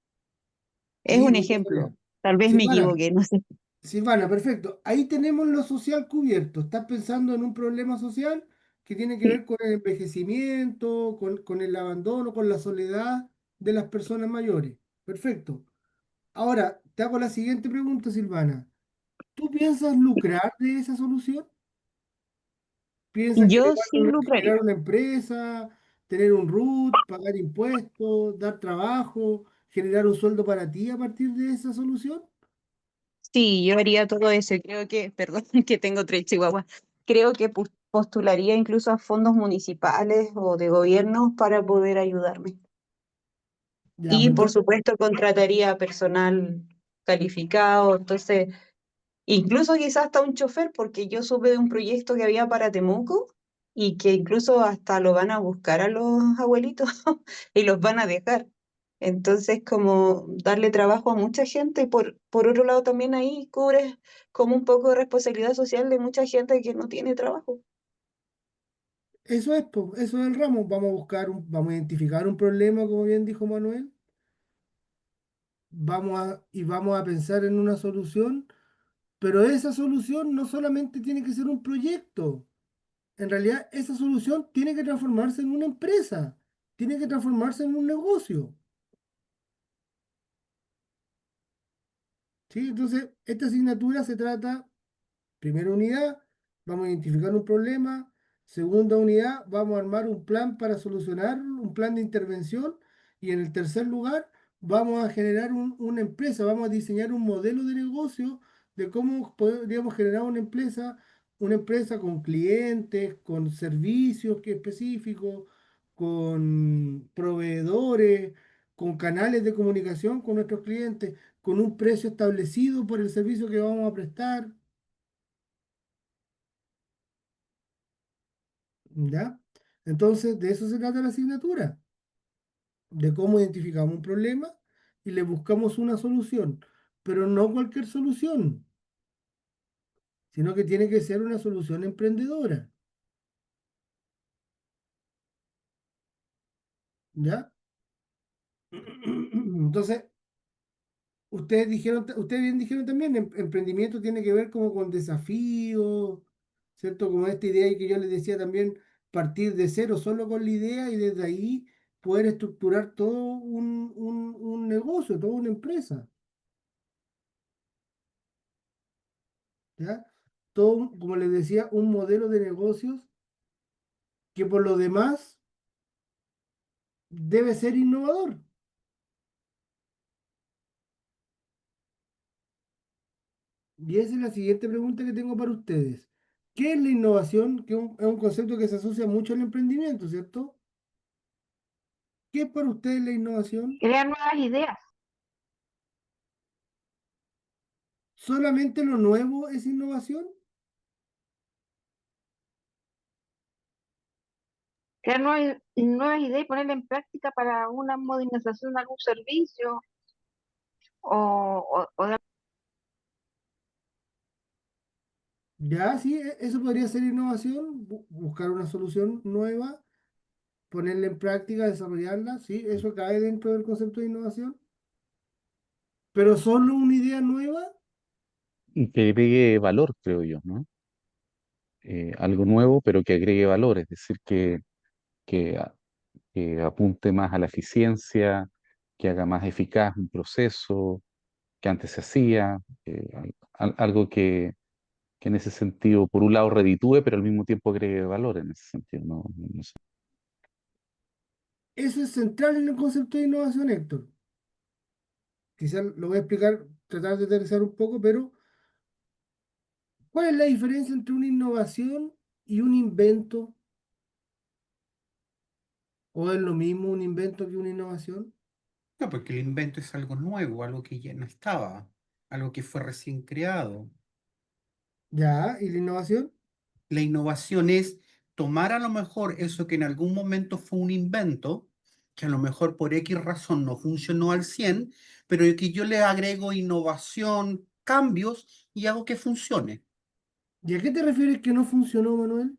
E: Es
A: Sí,
E: un
A: muy buena
E: ejemplo,
A: idea.
E: tal vez me
A: Silvana,
E: equivoqué, no sé.
A: Silvana, perfecto. Ahí tenemos lo social cubierto. Estás pensando en un problema social que tiene que
E: Sí.
A: ver con el envejecimiento, con el abandono, con la soledad de las personas mayores. Perfecto. Ahora, te hago la siguiente pregunta, Silvana. ¿Tú piensas lucrar de esa solución? ¿Piensas
E: Yo sí
A: generar
E: lucraría.
A: una empresa, tener un RUT, pagar impuestos, dar trabajo, generar un sueldo para ti a partir de esa solución?
E: Sí, yo haría todo eso. Y creo que, perdón, que tengo tres chihuahuas. Creo que postularía incluso a fondos municipales o de gobierno para poder ayudarme.
A: Ya,
E: Y
A: pues
E: por
A: entonces,
E: supuesto contrataría personal calificado. Entonces, incluso quizás hasta un chofer, porque yo supe de un proyecto que había para Temuco y que incluso hasta lo van a buscar a los abuelitos y los van a dejar. Entonces, como darle trabajo a mucha gente y por otro lado también ahí cubres como un poco de responsabilidad social de mucha gente que no tiene trabajo.
A: eso es, po, eso es el ramo. Vamos a buscar, vamos a identificar un problema, como bien dijo Manuel, y vamos a pensar en una solución, pero esa solución no solamente tiene que ser un proyecto. En realidad, esa solución tiene que transformarse en una empresa, tiene que transformarse en un negocio. ¿Sí? Entonces, esta asignatura se trata, primera unidad, vamos a identificar un problema, Segunda unidad, vamos a armar un plan para solucionar, un plan de intervención. Y en el tercer lugar, vamos a generar una empresa, vamos a diseñar un modelo de negocio de cómo podríamos generar una empresa con clientes, con servicios específicos, con proveedores, con canales de comunicación con nuestros clientes, con un precio establecido por el servicio que vamos a prestar. ¿Ya? Entonces, de eso se trata la asignatura, de cómo identificamos un problema y le buscamos una solución, pero no cualquier solución, sino que tiene que ser una solución emprendedora, ¿ya? Entonces, ustedes bien dijeron también, emprendimiento tiene que ver como con desafíos, ¿cierto? Como esta idea y que yo les decía también, partir de cero solo con la idea y desde ahí poder estructurar todo un negocio, toda una empresa, ¿ya? Todo, como les decía, un modelo de negocios que por lo demás debe ser innovador. Y esa es la siguiente pregunta que tengo para ustedes. ¿Qué es la innovación? Que es un concepto que se asocia mucho al emprendimiento, ¿cierto? ¿Qué es para ustedes la innovación?
F: Crear nuevas ideas,
A: ¿Solamente lo nuevo es innovación?
F: crear nuevas ideas y ponerla en práctica para una modernización de algún servicio o
A: Ya, sí, eso podría ser innovación, buscar una solución nueva, ponerla en práctica, desarrollarla, sí, eso cae dentro del concepto de innovación. Pero solo una idea nueva.
C: Y que agregue valor, creo yo, ¿no? Algo nuevo, pero que agregue valor, es decir, que, a- que apunte más a la eficiencia, que haga más eficaz un proceso que antes se hacía, algo que en ese sentido, por un lado, reditúe, pero al mismo tiempo agregue valor en ese sentido, no sé.
A: Eso es central en el concepto de innovación, Héctor. Quizás lo voy a explicar, tratar de aterrizar un poco, pero ¿cuál es la diferencia entre una innovación y un invento? ¿O es lo mismo un invento que una innovación?
B: No, porque el invento es algo nuevo, algo que ya no estaba, algo que fue recién creado.
A: Ya, ¿y la innovación?
B: La innovación es tomar a lo mejor eso que en algún momento fue un invento, que a lo mejor por X razón no funcionó al 100, pero que yo le agrego innovación, cambios y hago que funcione.
A: ¿Y a qué te refieres que no funcionó, Manuel?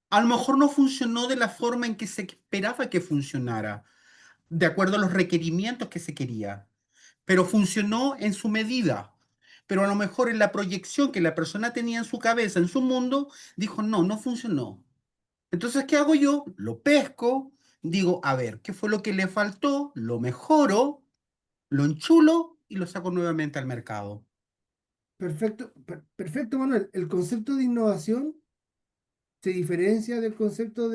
B: A lo mejor no funcionó de la forma en que se esperaba que funcionara, de acuerdo a los requerimientos que se quería, pero funcionó en su medida. Pero a lo mejor en la proyección que la persona tenía en su cabeza, en su mundo, dijo, no, no funcionó. Entonces, ¿qué hago yo? Lo pesco, digo, a ver, ¿qué fue lo que le faltó? Lo mejoro, lo enchulo y lo saco nuevamente al mercado.
A: Perfecto, perfecto, Manuel. El concepto de innovación se diferencia del concepto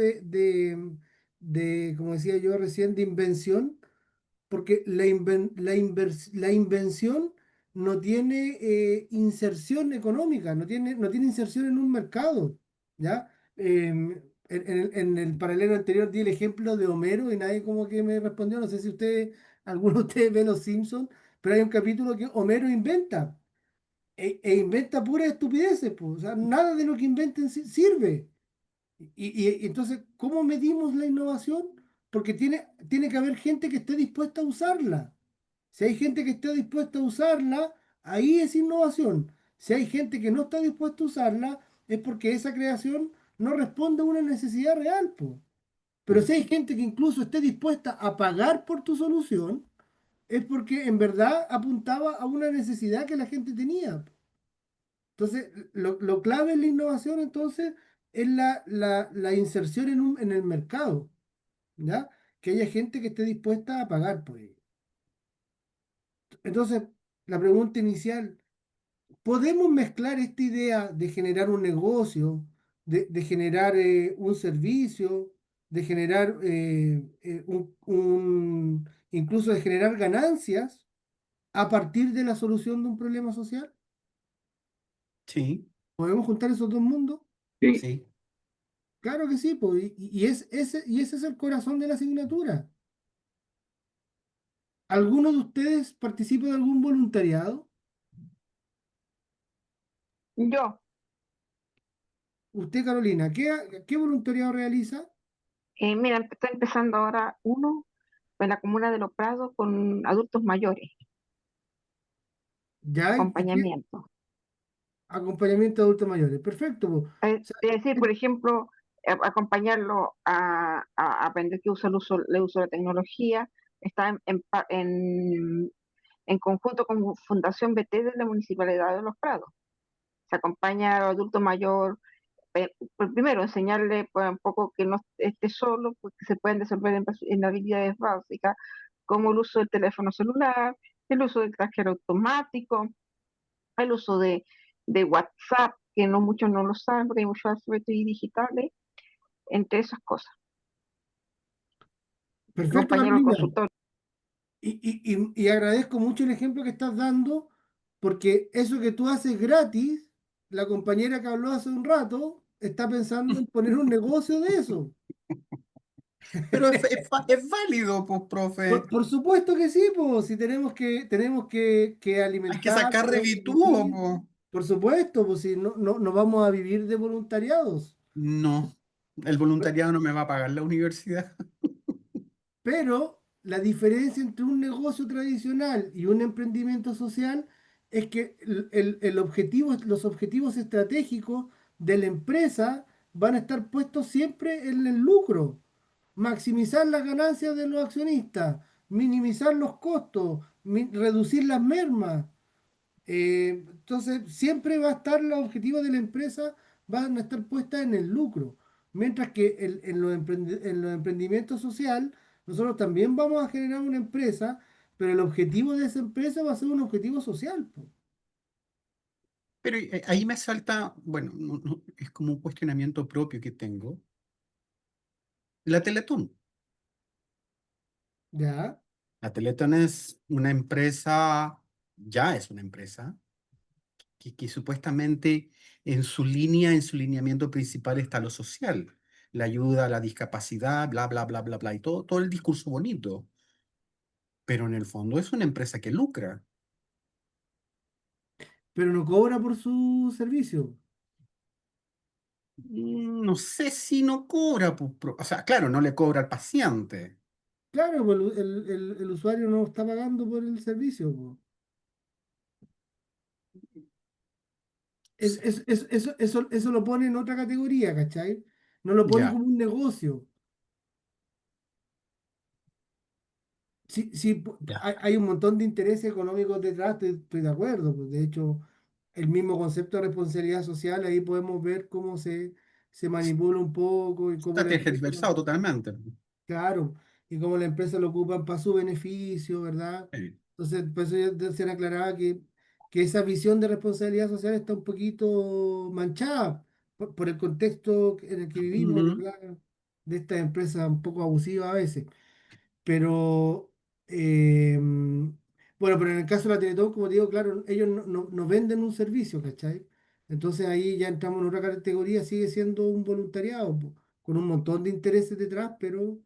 A: como decía yo recién, de invención, porque la invención no tiene inserción económica, no tiene inserción en un mercado, ¿ya? En el paralelo anterior di el ejemplo de Homero y nadie como que me respondió, no sé si alguno de ustedes ve Los Simpsons, pero hay un capítulo que Homero inventa, e inventa puras estupideces, pues, o sea, nada de lo que inventen sirve. Y entonces, ¿cómo medimos la innovación? Porque tiene que haber gente que esté dispuesta a usarla. Si hay gente que esté dispuesta a usarla, ahí es innovación. Si hay gente que no está dispuesta a usarla, es porque esa creación no responde a una necesidad real, po. Pero si hay gente que incluso esté dispuesta a pagar por tu solución, es porque en verdad apuntaba a una necesidad que la gente tenía. Entonces, lo clave en la innovación, entonces, es la inserción en el mercado, ¿ya? Que haya gente que esté dispuesta a pagar por ello. Entonces, la pregunta inicial, ¿podemos mezclar esta idea de generar un negocio de generar un servicio, de generar incluso de generar ganancias a partir de la solución de un problema social.
B: Sí,
A: ¿Podemos juntar esos dos mundos?
F: Sí,
B: sí.
A: Claro que sí, pues, y ese es el corazón de la asignatura. ¿Alguno de ustedes participa de algún voluntariado?
F: yo,
A: Usted, Carolina, ¿qué voluntariado realiza?
F: mira, está empezando ahora uno en la comuna de Los Prados con adultos mayores,
A: ¿Ya? ¿Y qué?
F: acompañamiento.
A: Acompañamiento de adultos mayores. Perfecto, pues. O sea,
F: Es decir, por ejemplo, acompañarlo a aprender que usa el uso de la tecnología. Está en conjunto con Fundación BT de la Municipalidad de Los Prados. Se acompaña al adulto mayor, pues, primero enseñarle pues, un poco que no esté solo, pues, que se pueden desenvolver en habilidades básicas, como el uso del teléfono celular, el uso del cajero automático, el uso de WhatsApp, que no muchos no lo saben porque hay muchos alfabetos digitales, entre esas cosas.
A: perfecto,
F: Acompañarlo al
A: Carolina.
F: consultorio.
A: Y agradezco mucho el ejemplo que estás dando, porque eso que tú haces gratis, la compañera que habló hace un rato está pensando en poner un negocio de eso.
B: Pero es válido, pues, profe.
A: Por supuesto que sí, pues, si que
B: Hay que
A: alimentar,
B: sacar
A: tenemos que
B: revitúo,
A: nutrir,
B: pues.
A: por supuesto, pues si no vamos a vivir de voluntariados.
B: No, el voluntariado no me va a pagar la universidad.
A: Pero la diferencia entre un negocio tradicional y un emprendimiento social es que el objetivo, los objetivos estratégicos de la empresa van a estar puestos siempre en el lucro, maximizar las ganancias de los accionistas, minimizar los costos, reducir las mermas. Entonces, siempre va a estar los objetivos de la empresa, van a estar puestas en el lucro. Mientras que en los emprendimientos social, nosotros también vamos a generar una empresa, pero el objetivo de esa empresa va a ser un objetivo social, po.
B: Pero ahí me salta, bueno, es como un cuestionamiento propio que tengo. La Teletón.
A: ¿Ya?
B: La Teletón es una empresa, ya es una empresa, que supuestamente en su línea, en su lineamiento principal está lo social, la ayuda a la discapacidad, bla, bla, bla, bla, bla, y todo el discurso bonito. Pero en el fondo es una empresa que lucra.
A: Pero no cobra por su servicio.
B: No sé si no cobra, pues, o sea, claro, no le cobra al paciente.
A: Claro, pues el usuario no está pagando por el servicio, po.
B: Sí.
A: Eso lo pone en otra categoría, ¿cachai? No lo pone
B: Ya,
A: como un negocio. Sí, sí,
B: ya.
A: hay un montón de intereses económicos detrás, estoy de acuerdo. Pues de hecho, el mismo concepto de responsabilidad social, ahí podemos ver cómo se manipula un poco y cómo
B: Está
A: la empresa,
B: tergiversado totalmente.
A: claro, y cómo la empresa lo ocupan para su beneficio, ¿verdad?
B: Sí.
A: Entonces, por eso ya se aclaraba que esa visión de responsabilidad social está un poquito manchada por el contexto en el que vivimos,
B: Ujú.
A: ¿verdad? De estas empresas un poco abusivas a veces. Pero, bueno, pero en el caso de la Teletón, como te digo, claro, ellos no venden un servicio, ¿cachai? Entonces ahí ya entramos en otra categoría, sigue siendo un voluntariado, po, con un montón de intereses detrás, pero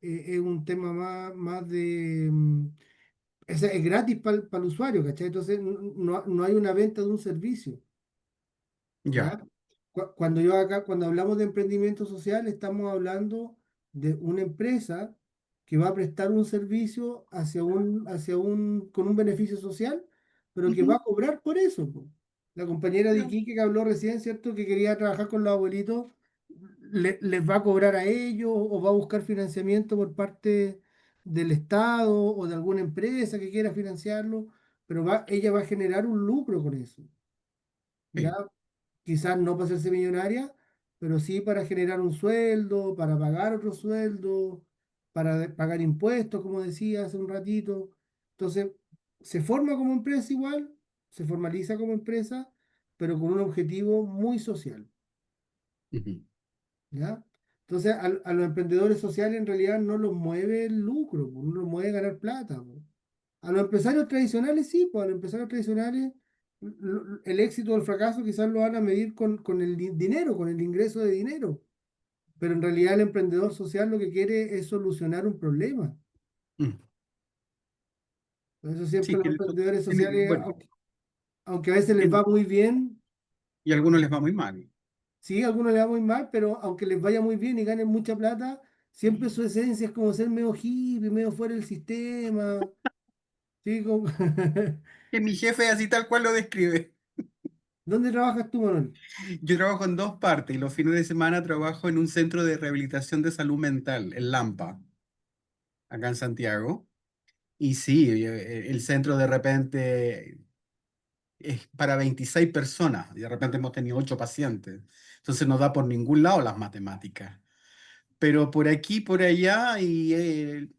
A: es un tema más de... es gratis para el usuario, ¿cachai? Entonces no hay una venta de un servicio.
B: Ya.
A: ¿Ya? Cuando hablamos de emprendimiento social, estamos hablando de una empresa que va a prestar un servicio con un beneficio social, pero que va a
F: Ujú.
A: cobrar por eso, po. La compañera de Iquique que habló recién, ¿cierto? Que quería trabajar con los abuelitos, les va a cobrar a ellos o va a buscar financiamiento por parte del Estado o de alguna empresa que quiera financiarlo, pero ella va a generar un lucro con eso. ¿Ya?
B: Sí.
A: Quizás no para hacerse millonaria, pero sí para generar un sueldo, para pagar otro sueldo, para pagar impuestos, como decía hace un ratito. Entonces, se forma como empresa igual, se formaliza como empresa, pero con un objetivo muy social.
B: Ujú.
A: ¿Ya? Entonces, a los emprendedores sociales en realidad no los mueve el lucro, pues, no los mueve ganar plata, pues. A los empresarios tradicionales sí, pues a los empresarios tradicionales el éxito o el fracaso quizás lo van a medir con el dinero, con el ingreso de dinero, pero en realidad el emprendedor social lo que quiere es solucionar un problema.
B: Mm.
A: Por eso siempre
B: Sí,
A: los emprendedores sociales,
B: bueno,
A: aunque a veces les va
B: tienen-
A: muy bien,
B: y a algunos les va muy mal.
A: sí, a algunos les va muy mal, pero aunque les vaya muy bien y ganen mucha plata, siempre su esencia es como ser medio hippie, medio fuera del sistema, ¿sí?
B: Que mi jefe así tal cual lo describe.
A: ¿Dónde trabajas tú, Manuel?
B: Yo trabajo en dos partes y los fines de semana trabajo en un centro de rehabilitación de salud mental, el Lampa, acá en Santiago. Y sí, el centro de repente es para 26 personas y de repente hemos tenido 8 pacientes. Entonces no da por ningún lado las matemáticas. Pero por aquí, por allá y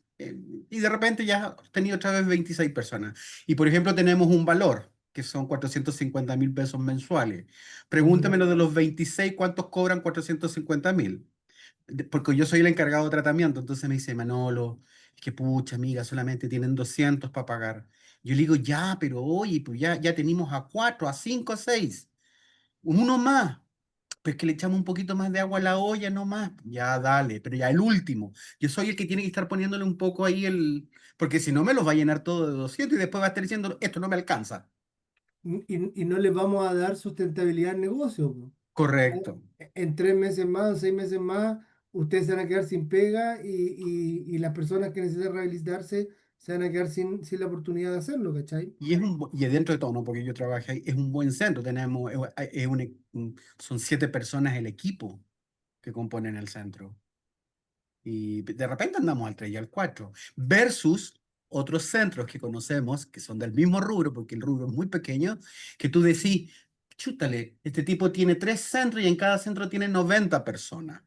B: de repente ya has tenido otra vez 26 personas. Y por ejemplo tenemos un valor que son 450.000 pesos mensuales. Pregúntame
A: Mm,
B: lo de los 26, ¿cuántos cobran 450.000? Porque yo soy el encargado de tratamiento, entonces me dice, Manolo, es que pucha, mira, solamente tienen 200 para pagar. Yo le digo, ya, pero oye, pues ya tenemos a 4, a 5, a 6, uno más. Pues que le echamos un poquito más de agua a la olla, no más. Ya, dale, pero ya el último. Yo soy el que tiene que estar poniéndole un poco ahí porque si no me los va a llenar todo de 200 y después va a estar diciendo, esto no me alcanza.
A: y no les vamos a dar sustentabilidad al negocio, po.
B: Correcto.
A: En 3 meses más, 6 meses más, ustedes se van a quedar sin pega y las personas que necesitan rehabilitarse se van a quedar sin la oportunidad de hacerlo, ¿cachai?
B: Y dentro de todo, ¿no? Porque yo trabajé ahí, es un buen centro. Son 7 personas el equipo que componen el centro. Y de repente andamos al 3 y al 4 versus otros centros que conocemos, que son del mismo rubro, porque el rubro es muy pequeño, que tú decís, chútale, este tipo tiene 3 centros y en cada centro tiene 90 personas.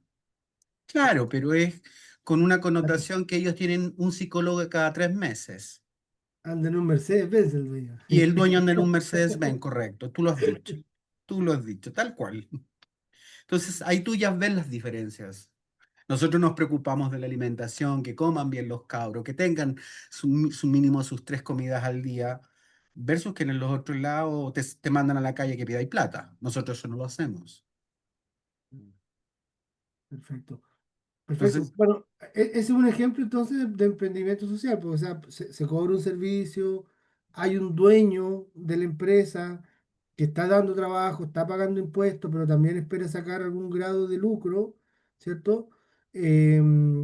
B: Claro, pero es con una connotación que ellos tienen un psicólogo cada 3 meses.
A: Anda en un Mercedes-Benz el dueño.
B: Y el dueño anda en un Mercedes-Benz, correcto, tú lo has dicho. Tú lo has dicho, tal cual. Entonces, ahí tú ya ves las diferencias. Nosotros nos preocupamos de la alimentación, que coman bien los cabros, que tengan su mínimo sus 3 comidas al día, versus que en los otros lados te mandan a la calle que pidáis plata. Nosotros eso no lo hacemos.
A: Perfecto. Perfecto.
B: Entonces,
A: Bueno, ese es un ejemplo entonces de emprendimiento social, pues, o sea, se cobra un servicio, hay un dueño de la empresa que está dando trabajo, está pagando impuestos, pero también espera sacar algún grado de lucro, ¿cierto? Pero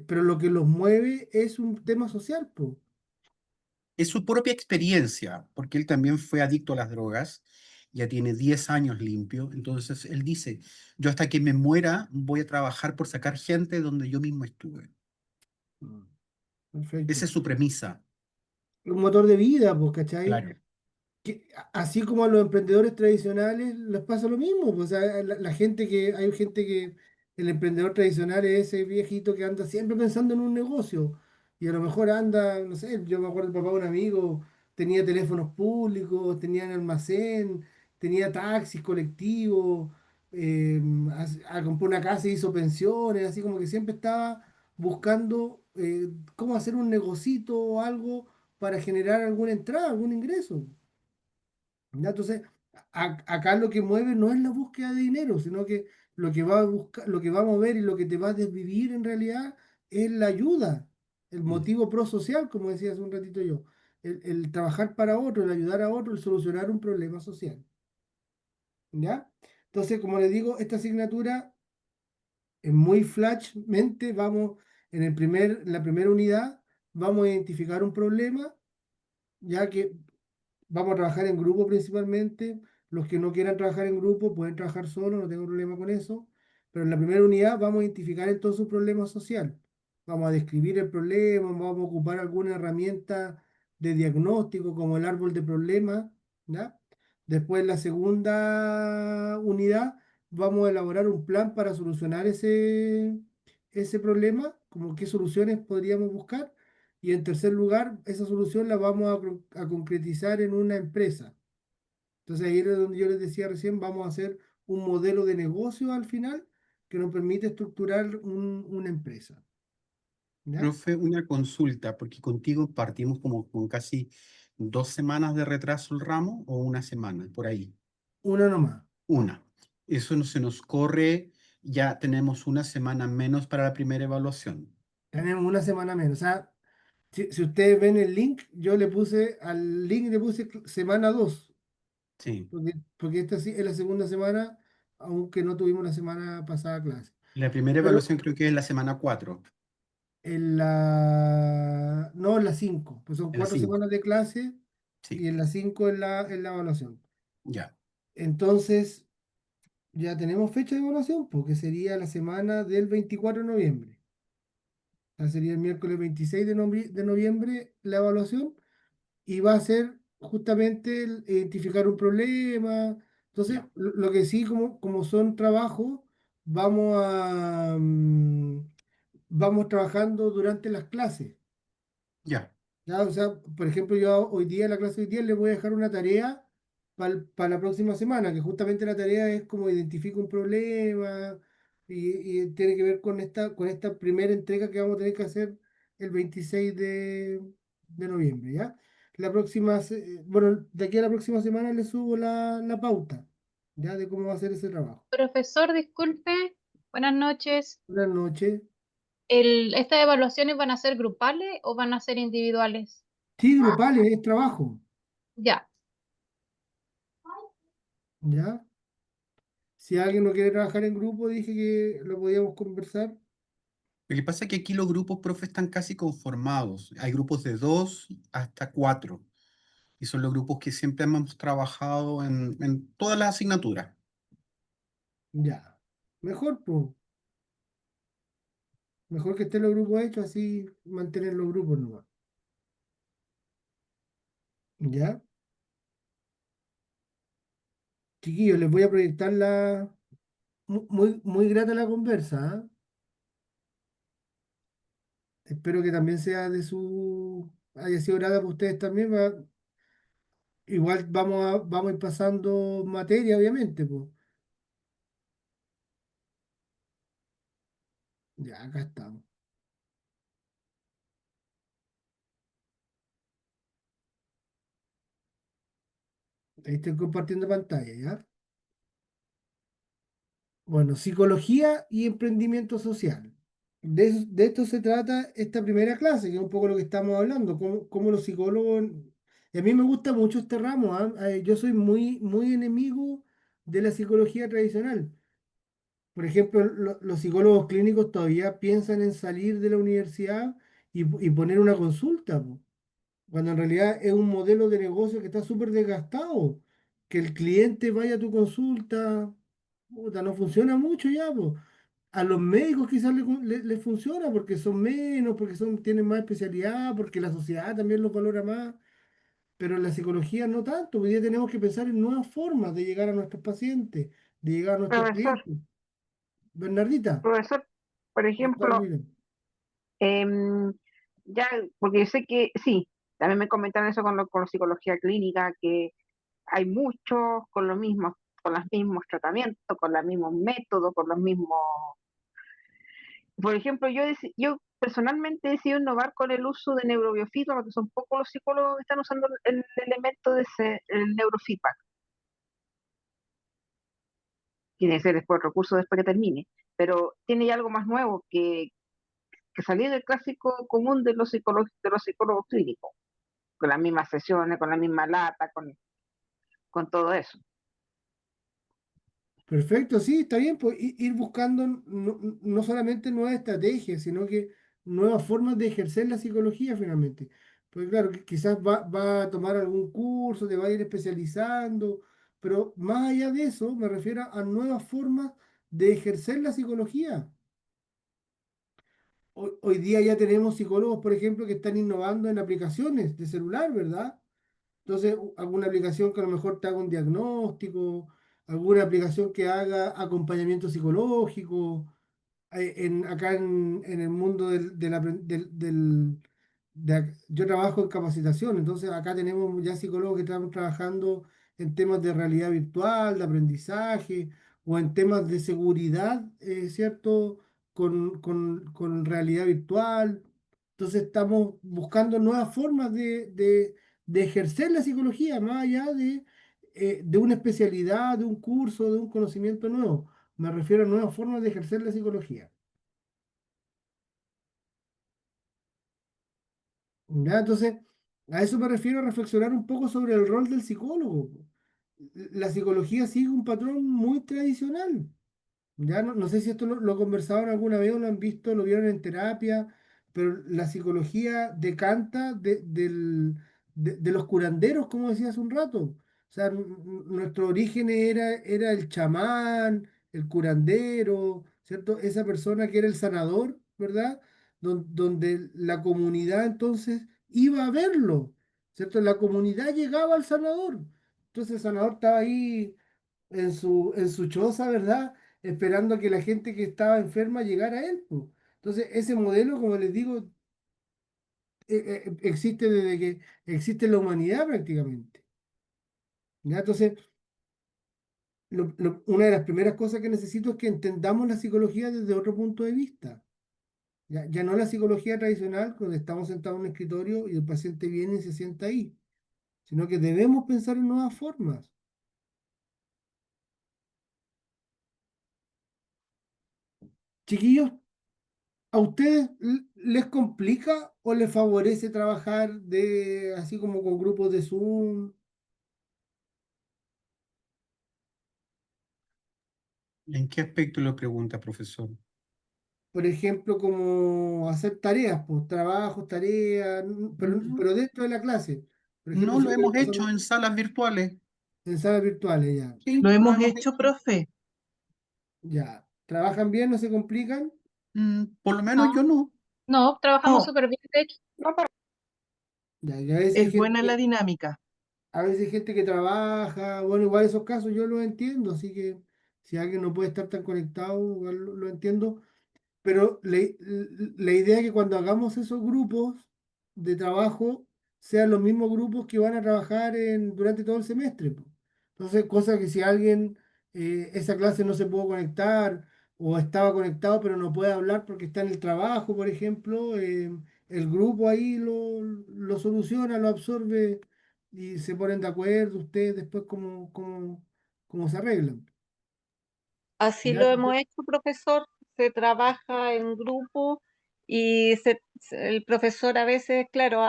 A: pero lo que los mueve es un tema social, pues.
B: es su propia experiencia, porque él también fue adicto a las drogas, ya tiene 10 años limpio, entonces él dice, yo hasta que me muera voy a trabajar por sacar gente donde yo mismo estuve. Esa
A: Perfecto.
B: es su premisa,
A: Un motor de vida, pues, ¿cachai?
B: claro.
A: Así como a los emprendedores tradicionales les pasa lo mismo, pues, o sea, hay gente que el emprendedor tradicional es ese viejito que anda siempre pensando en un negocio y a lo mejor anda, no sé, yo me acuerdo el papá de un amigo, tenía teléfonos públicos, tenía un almacén, tenía taxis colectivos, compró una casa y hizo pensiones, así como que siempre estaba buscando cómo hacer un negocito o algo para generar alguna entrada, algún ingreso. ¿Ya? Entonces, acá lo que mueve no es la búsqueda de dinero, sino que lo que va a buscar, lo que va a mover y lo que te va a desvivir en realidad es la ayuda, el
B: Mm.
A: motivo prosocial, como decía hace un ratito yo, el trabajar para otro, el ayudar a otro, el solucionar un problema social. ¿Ya? Entonces, como les digo, esta asignatura es muy flashmente, vamos en la primera unidad, vamos a identificar un problema, ya que vamos a trabajar en grupo principalmente. Los que no quieran trabajar en grupo pueden trabajar solos, no tengo problema con eso. Pero en la primera unidad vamos a identificar entonces un problema social. Vamos a describir el problema, vamos a ocupar alguna herramienta de diagnóstico como el árbol de problemas, ¿ya? Después en la segunda unidad vamos a elaborar un plan para solucionar ese problema, como qué soluciones podríamos buscar. Y en tercer lugar, esa solución la vamos a concretizar en una empresa. Entonces ahí era donde yo les decía recién, vamos a hacer un modelo de negocio al final que nos permite estructurar una empresa. ¿Ya?
B: Profe, una consulta, porque contigo partimos como con casi 2 semanas de retraso el ramo o una semana, por ahí.
A: Una nomás.
B: Una. Eso no se nos corre, ya tenemos una semana menos para la primera evaluación.
A: Tenemos una semana menos. O sea, si ustedes ven el link, yo le puse al link, le puse semana 2
B: Sí.
A: porque esta sí es la segunda semana, aunque no tuvimos la semana pasada clase.
B: La primera
A: Pero
B: evaluación creo que es la semana 4,
A: no, en la 5 pues son
B: en la 5.
A: 4 semanas de clase y
B: Sí,
A: en la 5 es la evaluación.
B: ya,
A: Entonces, ya tenemos fecha de evaluación, porque sería la semana del 24 de noviembre. O sea, sería el miércoles 26 de noviembre la evaluación y va a ser justamente identificar un problema. Entonces,
B: ya,
A: lo que sí, como son trabajos, vamos trabajando durante las clases.
B: ya,
A: ¿Ya? O sea, por ejemplo, yo hoy día, en la clase de hoy día, le voy a dejar una tarea para la próxima semana, que justamente la tarea es como identifica un problema y tiene que ver con esta primera entrega que vamos a tener que hacer el 26 de noviembre, ¿ya? Bueno, de aquí a la próxima semana le subo la pauta, ¿ya? De cómo va a ser ese trabajo.
G: Profesor, disculpe, buenas noches.
A: Buenas noches.
G: ¿Estas evaluaciones van a ser grupales o van a ser individuales?
A: Sí, grupales, es trabajo,
G: Ya,
A: ¿ya? Si alguien no quiere trabajar en grupo, dije que lo podíamos conversar.
B: Lo que pasa es que aquí los grupos, profe, están casi conformados. Hay grupos de 2 hasta 4. Y son los grupos que siempre hemos trabajado en todas las asignaturas.
A: Ya. Mejor, pues. Mejor que estén los grupos hechos, así mantener los grupos nomás. ¿Ya? Chiquillos, les voy a proyectar muy, muy grata la conversa, ¿ah? Espero que también sea haya sido grata para ustedes también. Igual vamos a ir pasando materia, obviamente, pues. Ya, acá estamos. Ahí estoy compartiendo pantalla, ¿ya? Bueno, psicología y emprendimiento social. De esto se trata esta primera clase, que es un poco lo que estamos hablando, cómo los psicólogos... Y a mí me gusta mucho este ramo, ¿ah? Yo soy muy, muy enemigo de la psicología tradicional. Por ejemplo, los psicólogos clínicos todavía piensan en salir de la universidad y poner una consulta, po, cuando en realidad es un modelo de negocio que está súper desgastado. Que el cliente vaya a tu consulta, puta, no funciona mucho ya, po. A los médicos quizás les funciona porque son menos, porque tienen más especialidad, porque la sociedad también los valora más, pero en la psicología no tanto. Hoy día tenemos que pensar en nuevas formas de llegar a nuestros pacientes, de llegar a nuestros
F: Profesor,
A: clientes. Bernardita,
F: profesor, por ejemplo,
A: Carolina.
F: em, ya, porque yo sé que sí, también me comentaron eso con la psicología clínica, que hay muchos con los mismos, con los mismos tratamientos, con los mismos métodos, con los mismos. Por ejemplo, yo personalmente he decidido innovar con el uso de neurobiofeedback, porque son pocos los psicólogos que están usando el elemento de el neurofeedback. Tiene que ser después otro curso después que termine, pero tiene ya algo más nuevo que salir del clásico común de los psicólogos clínicos, con las mismas sesiones, con la misma lata, con todo eso.
A: Perfecto, sí, está bien, pues ir buscando no solamente nuevas estrategias, sino que nuevas formas de ejercer la psicología finalmente. Pues claro, quizás va a tomar algún curso, te va a ir especializando, pero más allá de eso, me refiero a nuevas formas de ejercer la psicología. Hoy día ya tenemos psicólogos, por ejemplo, que están innovando en aplicaciones de celular, ¿verdad? Entonces, alguna aplicación que a lo mejor te haga un diagnóstico, alguna aplicación que haga acompañamiento psicológico. Acá en el mundo yo trabajo en capacitación, entonces acá tenemos ya psicólogos que están trabajando en temas de realidad virtual, de aprendizaje, o en temas de seguridad, ¿cierto? Con realidad virtual. Entonces estamos buscando nuevas formas de ejercer la psicología, más allá de una especialidad, de un curso, de un conocimiento nuevo. Me refiero a nuevas formas de ejercer la psicología. ¿Ya? Entonces, a eso me refiero a reflexionar un poco sobre el rol del psicólogo. La psicología sigue un patrón muy tradicional. Ya no sé si esto lo conversaron alguna vez o lo han visto, lo vieron en terapia, pero la psicología decanta de los curanderos, como decía hace un rato. O sea, nuestro origen era el chamán, el curandero, ¿cierto? Esa persona que era el sanador, ¿verdad? Donde la comunidad entonces iba a verlo, ¿cierto? La comunidad llegaba al sanador. Entonces el sanador estaba ahí en su choza, ¿verdad? Esperando a que la gente que estaba enferma llegara a él, po. Entonces, ese modelo, como les digo, existe desde que existe la humanidad prácticamente. ¿Ya? Entonces, una de las primeras cosas que necesito es que entendamos la psicología desde otro punto de vista. Ya no la psicología tradicional, donde estamos sentados en un escritorio y el paciente viene y se sienta ahí, sino que debemos pensar en nuevas formas. Chiquillos, ¿a ustedes les complica o les favorece trabajar así como con grupos de Zoom?
B: ¿En qué aspecto lo pregunta, profesor?
A: Por ejemplo, como hacer tareas, pues trabajos, tareas,
B: Mm,
A: pero dentro de la clase. Por ejemplo,
B: No
A: si
B: lo
A: ustedes
B: hemos
A: pasan
B: hecho en salas virtuales.
A: en salas virtuales, ya,
H: Lo
B: Sí, lo
H: hemos
B: hemos
H: hecho,
B: hecho.
H: profe.
A: ya. ¿Trabajan bien, no se complican?
B: Por lo menos yo
G: No,
B: no.
G: no, trabajamos
H: No,
G: súper bien, de hecho.
A: Ya, y a veces hay
H: es
A: gente
H: buena la dinámica.
A: a veces hay gente que trabaja, bueno, igual esos casos yo los entiendo, así que si alguien no puede estar tan conectado, igual lo entiendo. Pero la idea es que cuando hagamos esos grupos de trabajo, sean los mismos grupos que van a trabajar durante todo el semestre, po. Entonces, cosa que si alguien esa clase no se pudo conectar o estaba conectado pero no puede hablar porque está en el trabajo, por ejemplo, el grupo ahí lo soluciona, lo absorbe y se ponen de acuerdo ustedes después cómo se arreglan.
D: Así
A: ¿Ya?
D: lo hemos hecho, profesor. Se trabaja en grupo y el profesor a veces, claro,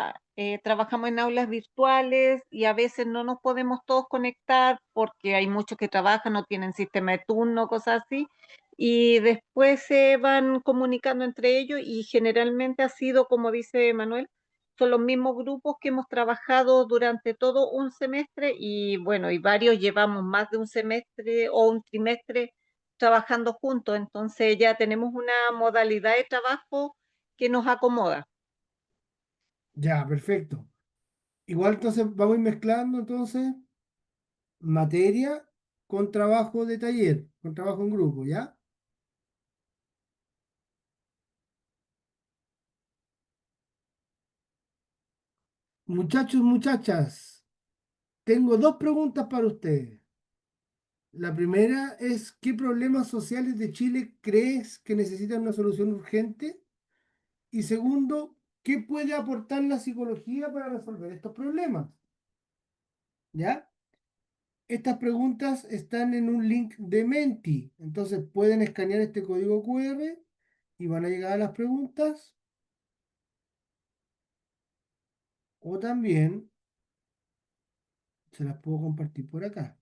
D: trabajamos en aulas virtuales y a veces no nos podemos todos conectar porque hay muchos que trabajan, no tienen sistema de turno, cosas así. Y después se van comunicando entre ellos y generalmente ha sido, como dice Manuel, son los mismos grupos que hemos trabajado durante todo un semestre y bueno, y varios llevamos más de un semestre o un trimestre trabajando juntos, entonces ya tenemos una modalidad de trabajo que nos acomoda.
A: Ya, perfecto. Igual entonces vamos a ir mezclando entonces materia con trabajo de taller, con trabajo en grupo, ¿ya? Muchachos, muchachas, tengo dos preguntas para ustedes. La primera es, ¿qué problemas sociales de Chile crees que necesitan una solución urgente? Y segundo, ¿qué puede aportar la psicología para resolver estos problemas? ¿Ya? Estas preguntas están en un link de Menti, entonces pueden escanear este código QR y van a llegar a las preguntas o también se las puedo compartir por acá.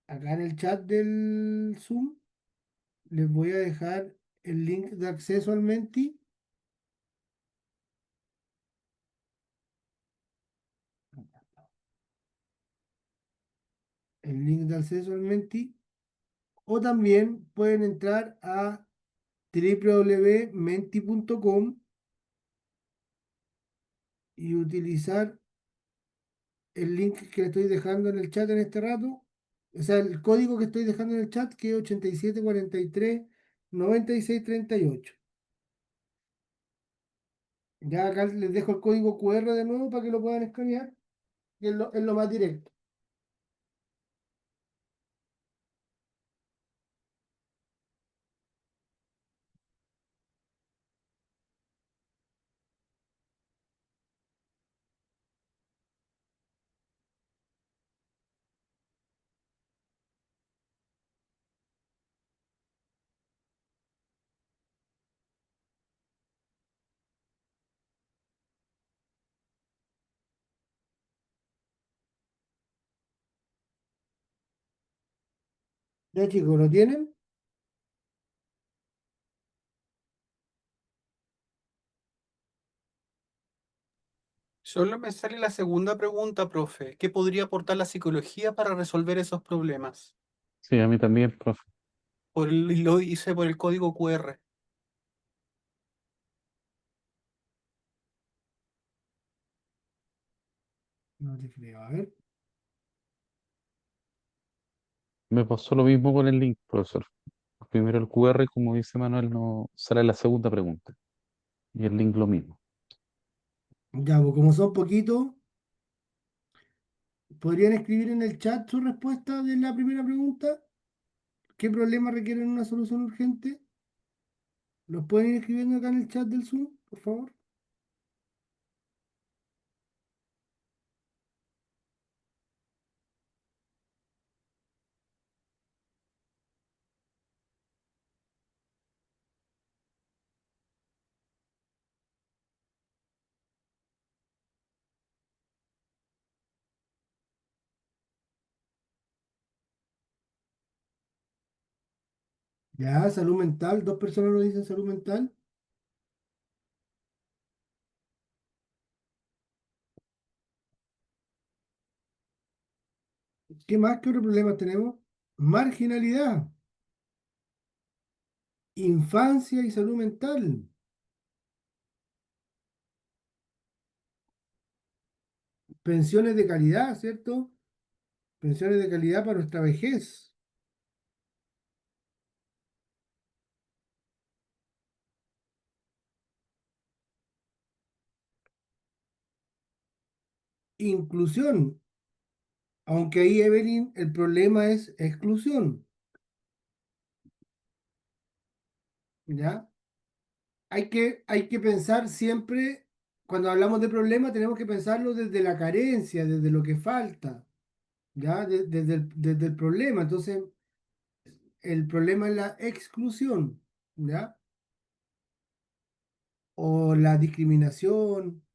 A: Acá en el chat del Zoom les voy a dejar el link de acceso al Menti, el link de acceso al Menti, o también pueden entrar a www.menti.com y utilizar el link que le estoy dejando en el chat en este rato, o sea, el código que estoy dejando en el chat, que es 8743 9638. Ya acá les dejo el código QR de nuevo para que lo puedan escanear y es lo más directo. Ya chicos, ¿lo tienen?
B: Solo me sale la segunda pregunta, profe. ¿Qué podría aportar la psicología para resolver esos problemas?
C: Sí, a mí también, profe.
B: Y lo hice por el código QR.
A: No te creo, a ver.
C: Me pasó lo mismo con el link, profesor. Primero el QR, como dice Manuel, no sale la segunda pregunta. Y el link lo mismo.
A: Ya, pues como son poquitos, ¿podrían escribir en el chat su respuesta de la primera pregunta? ¿Qué problemas requieren una solución urgente? ¿Los pueden ir escribiendo acá en el chat del Zoom, por favor? Ya, salud mental, dos personas lo dicen salud mental. ¿Qué más? ¿Qué otro problema tenemos? Marginalidad, infancia y salud mental, pensiones de calidad, ¿cierto? Pensiones de calidad para nuestra vejez, inclusión, aunque ahí, Evelyn, el problema es exclusión, ¿ya? Hay que pensar siempre, cuando hablamos de problema, tenemos que pensarlo desde la carencia, desde lo que falta, ¿ya? Desde el problema. Entonces, el problema es la exclusión, ¿ya? O la discriminación,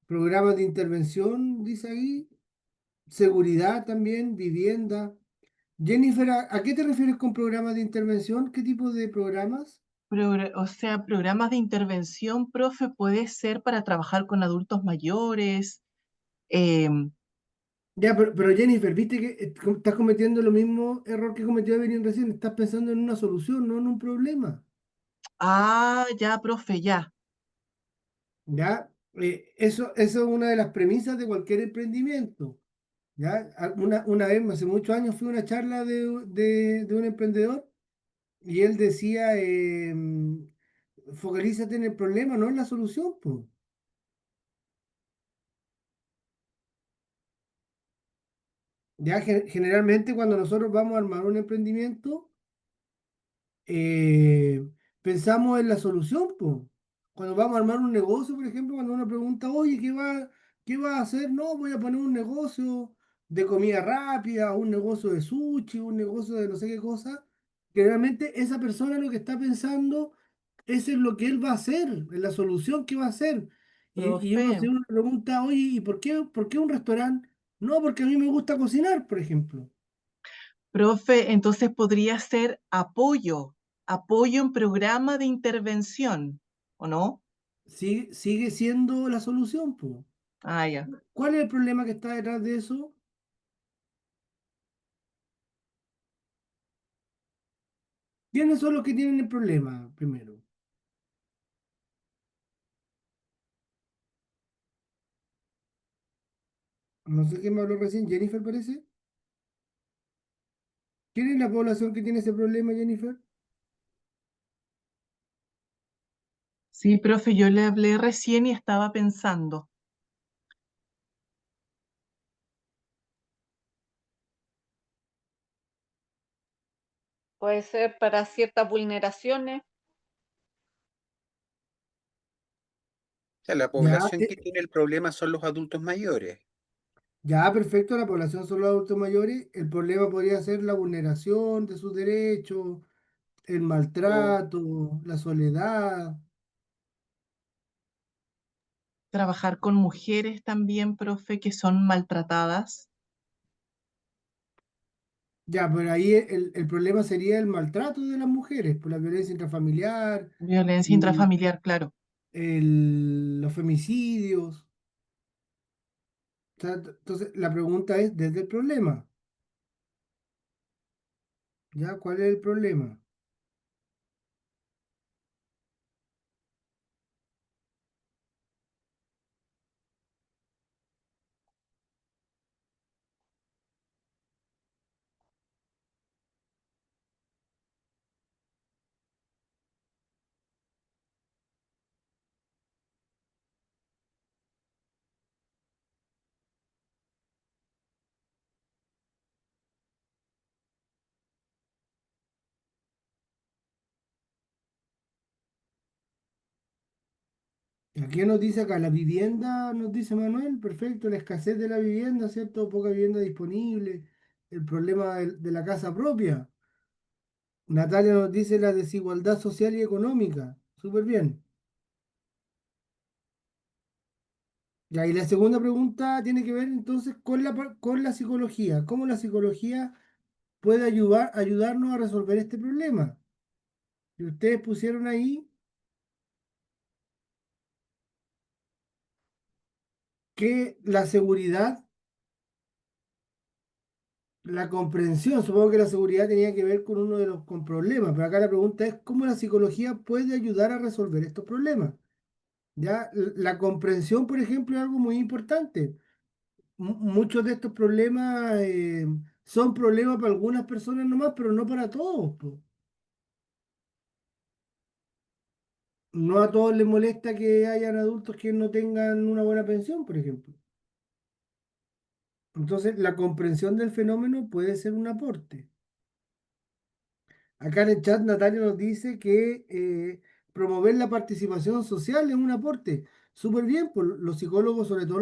A: programas de intervención, dice ahí, seguridad también, vivienda. Jennifer, a qué te refieres con programas de intervención? ¿Qué tipo de programas?
H: O sea, programas de intervención, profe, puede ser para trabajar con adultos mayores. em,
A: Ya, pero Jennifer, viste que estás cometiendo lo mismo error que cometió Evelyn recién. Estás pensando en una solución, no en un problema.
H: ya, profe, ya.
A: ¿Ya? Eso es una de las premisas de cualquier emprendimiento. ¿Ya? Una vez, hace muchos años, fui a una charla de un emprendedor y él decía, focalízate en el problema, no en la solución, po. Ya generalmente cuando nosotros vamos a armar un emprendimiento, eh, pensamos en la solución, po. Cuando vamos a armar un negocio, por ejemplo, cuando uno pregunta, oye, qué va a hacer? No, voy a poner un negocio de comida rápida, un negocio de sushi, un negocio de no sé qué cosa. Generalmente esa persona lo que está pensando es en lo que él va a hacer, en la solución que va a hacer. Y
H: Profe,
A: uno se uno pregunta, oye, ¿y por qué un restaurante? No, porque a mí me gusta cocinar, por ejemplo.
H: profe, entonces podría ser apoyo en programa de intervención, ¿o no?
A: Sigue siendo la solución, pues.
H: Ah, ya.
A: ¿Cuál es el problema que está detrás de eso? ¿Quiénes son los que tienen el problema primero? No sé quién me habló recién, Jennifer parece. ¿Quién es la población que tiene ese problema, Jennifer?
H: Sí, profe, yo le hablé recién y estaba pensando.
D: Puede ser para ciertas vulneraciones.
B: O sea, la
A: Ya,
B: población que tiene el problema son los adultos mayores.
A: ya, perfecto, la población son los adultos mayores. El problema podría ser la vulneración de sus derechos, el
B: O
A: maltrato, la soledad.
H: Trabajar con mujeres también, profe, que son maltratadas.
A: Ya, pero ahí el problema sería el maltrato de las mujeres, por la violencia intrafamiliar,
H: Violencia
A: el-
H: intrafamiliar, claro.
A: los femicidios. O sea, entonces, la pregunta es desde el problema. ¿Ya? ¿Cuál es el problema? Aquí nos dice acá, la vivienda, nos dice Manuel, perfecto, la escasez de la vivienda, ¿cierto? Poca vivienda disponible, el problema de la casa propia. Natalia nos dice la desigualdad social y económica. Súper bien. Ya, y la segunda pregunta tiene que ver entonces con con la psicología. ¿Cómo la psicología puede ayudarnos a resolver este problema? Y ustedes pusieron ahí que la seguridad, la comprensión, supongo que la seguridad tenía que ver con uno de los con problemas, pero acá la pregunta es cómo la psicología puede ayudar a resolver estos problemas. Ya, la comprensión, por ejemplo, es algo muy importante. Muchos de estos problemas son problemas para algunas personas nomás, pero no para todos, po. No a todos les molesta que hayan adultos que no tengan una buena pensión, por ejemplo. Entonces, la comprensión del fenómeno puede ser un aporte. Acá en el chat Natalia nos dice que promover la participación social es un aporte. Súper bien, pues los psicólogos, sobre todo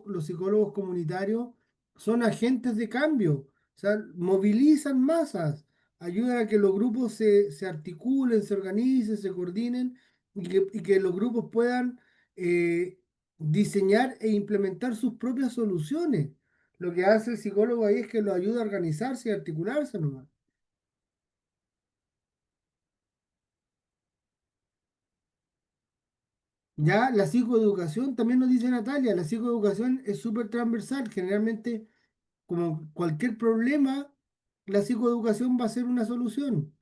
A: los psicólogos comunitarios, son agentes de cambio. O sea, movilizan masas, ayudan a que los grupos se articulen, se organicen, se coordinen y que los grupos puedan eh, diseñar e implementar sus propias soluciones. Lo que hace el psicólogo ahí es que lo ayuda a organizarse y articularse nomás. Ya la psicoeducación, también nos dice Natalia, la psicoeducación es súper transversal. Generalmente, como cualquier problema, la psicoeducación va a ser una solución.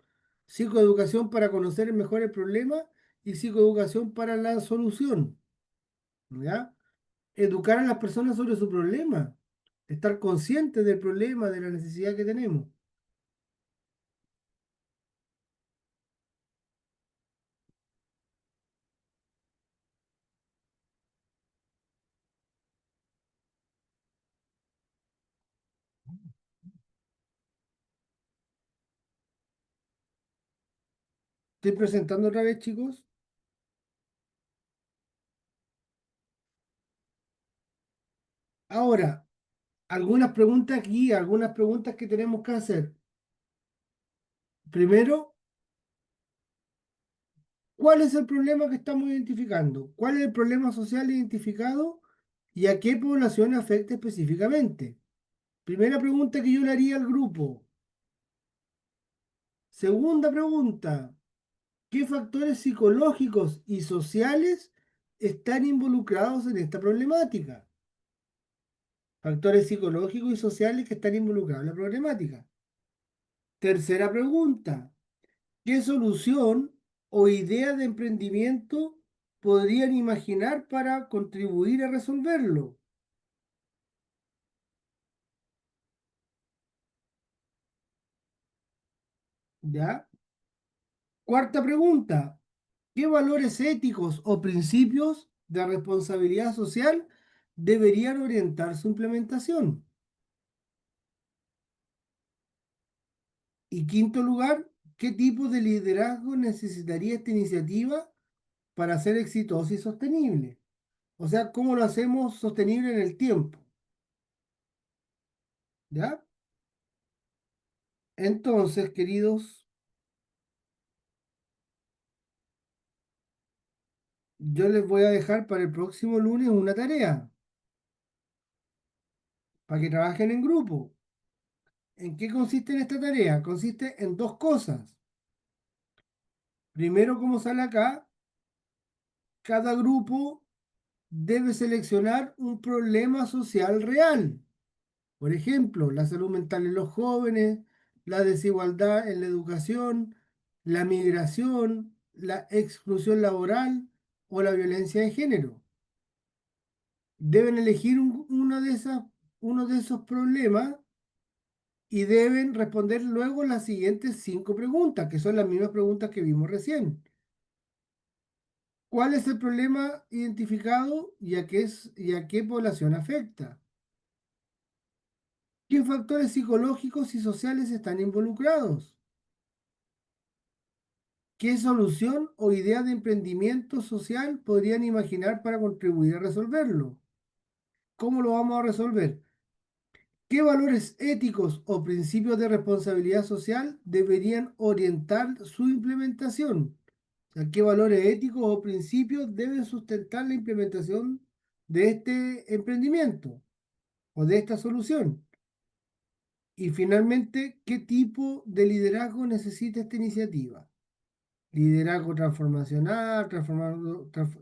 A: Psicoeducación para conocer mejor el problema y psicoeducación para la solución. ¿Ya? Educar a las personas sobre su problema, estar conscientes del problema, de la necesidad que tenemos. Estoy presentando otra vez, chicos. Ahora, algunas preguntas aquí, algunas preguntas que tenemos que hacer. Primero, ¿cuál es el problema que estamos identificando? ¿Cuál es el problema social identificado y a qué población afecta específicamente? Primera pregunta que yo le haría al grupo. Segunda pregunta, ¿qué factores psicológicos y sociales están involucrados en esta problemática? Factores psicológicos y sociales que están involucrados en la problemática. Tercera pregunta, ¿qué solución o idea de emprendimiento podrían imaginar para contribuir a resolverlo? ¿Ya? Cuarta pregunta, ¿Qué valores éticos o principios de responsabilidad social deberían orientar su implementación? Y quinto lugar, ¿qué tipo de liderazgo necesitaría esta iniciativa para ser exitosa y sostenible? O sea, ¿cómo lo hacemos sostenible en el tiempo? ¿Ya? Entonces, queridos, yo les voy a dejar para el próximo lunes una tarea para que trabajen en grupo. ¿En qué consiste en esta tarea? Consiste en dos cosas. Primero, como sale acá, cada grupo debe seleccionar un problema social real. Por ejemplo, la salud mental en los jóvenes, la desigualdad en la educación, la migración, la exclusión laboral o la violencia de género. Deben elegir uno de esos problemas y deben responder luego las siguientes 5 preguntas, que son las mismas preguntas que vimos recién. ¿Cuál es el problema identificado y a qué población afecta? ¿Qué factores psicológicos y sociales están involucrados? ¿Qué solución o idea de emprendimiento social podrían imaginar para contribuir a resolverlo? ¿Cómo lo vamos a resolver? ¿Qué valores éticos o principios de responsabilidad social deberían orientar su implementación? O sea, ¿qué valores éticos o principios deben sustentar la implementación de este emprendimiento o de esta solución? Y finalmente, ¿qué tipo de liderazgo necesita esta iniciativa? Liderazgo transformacional,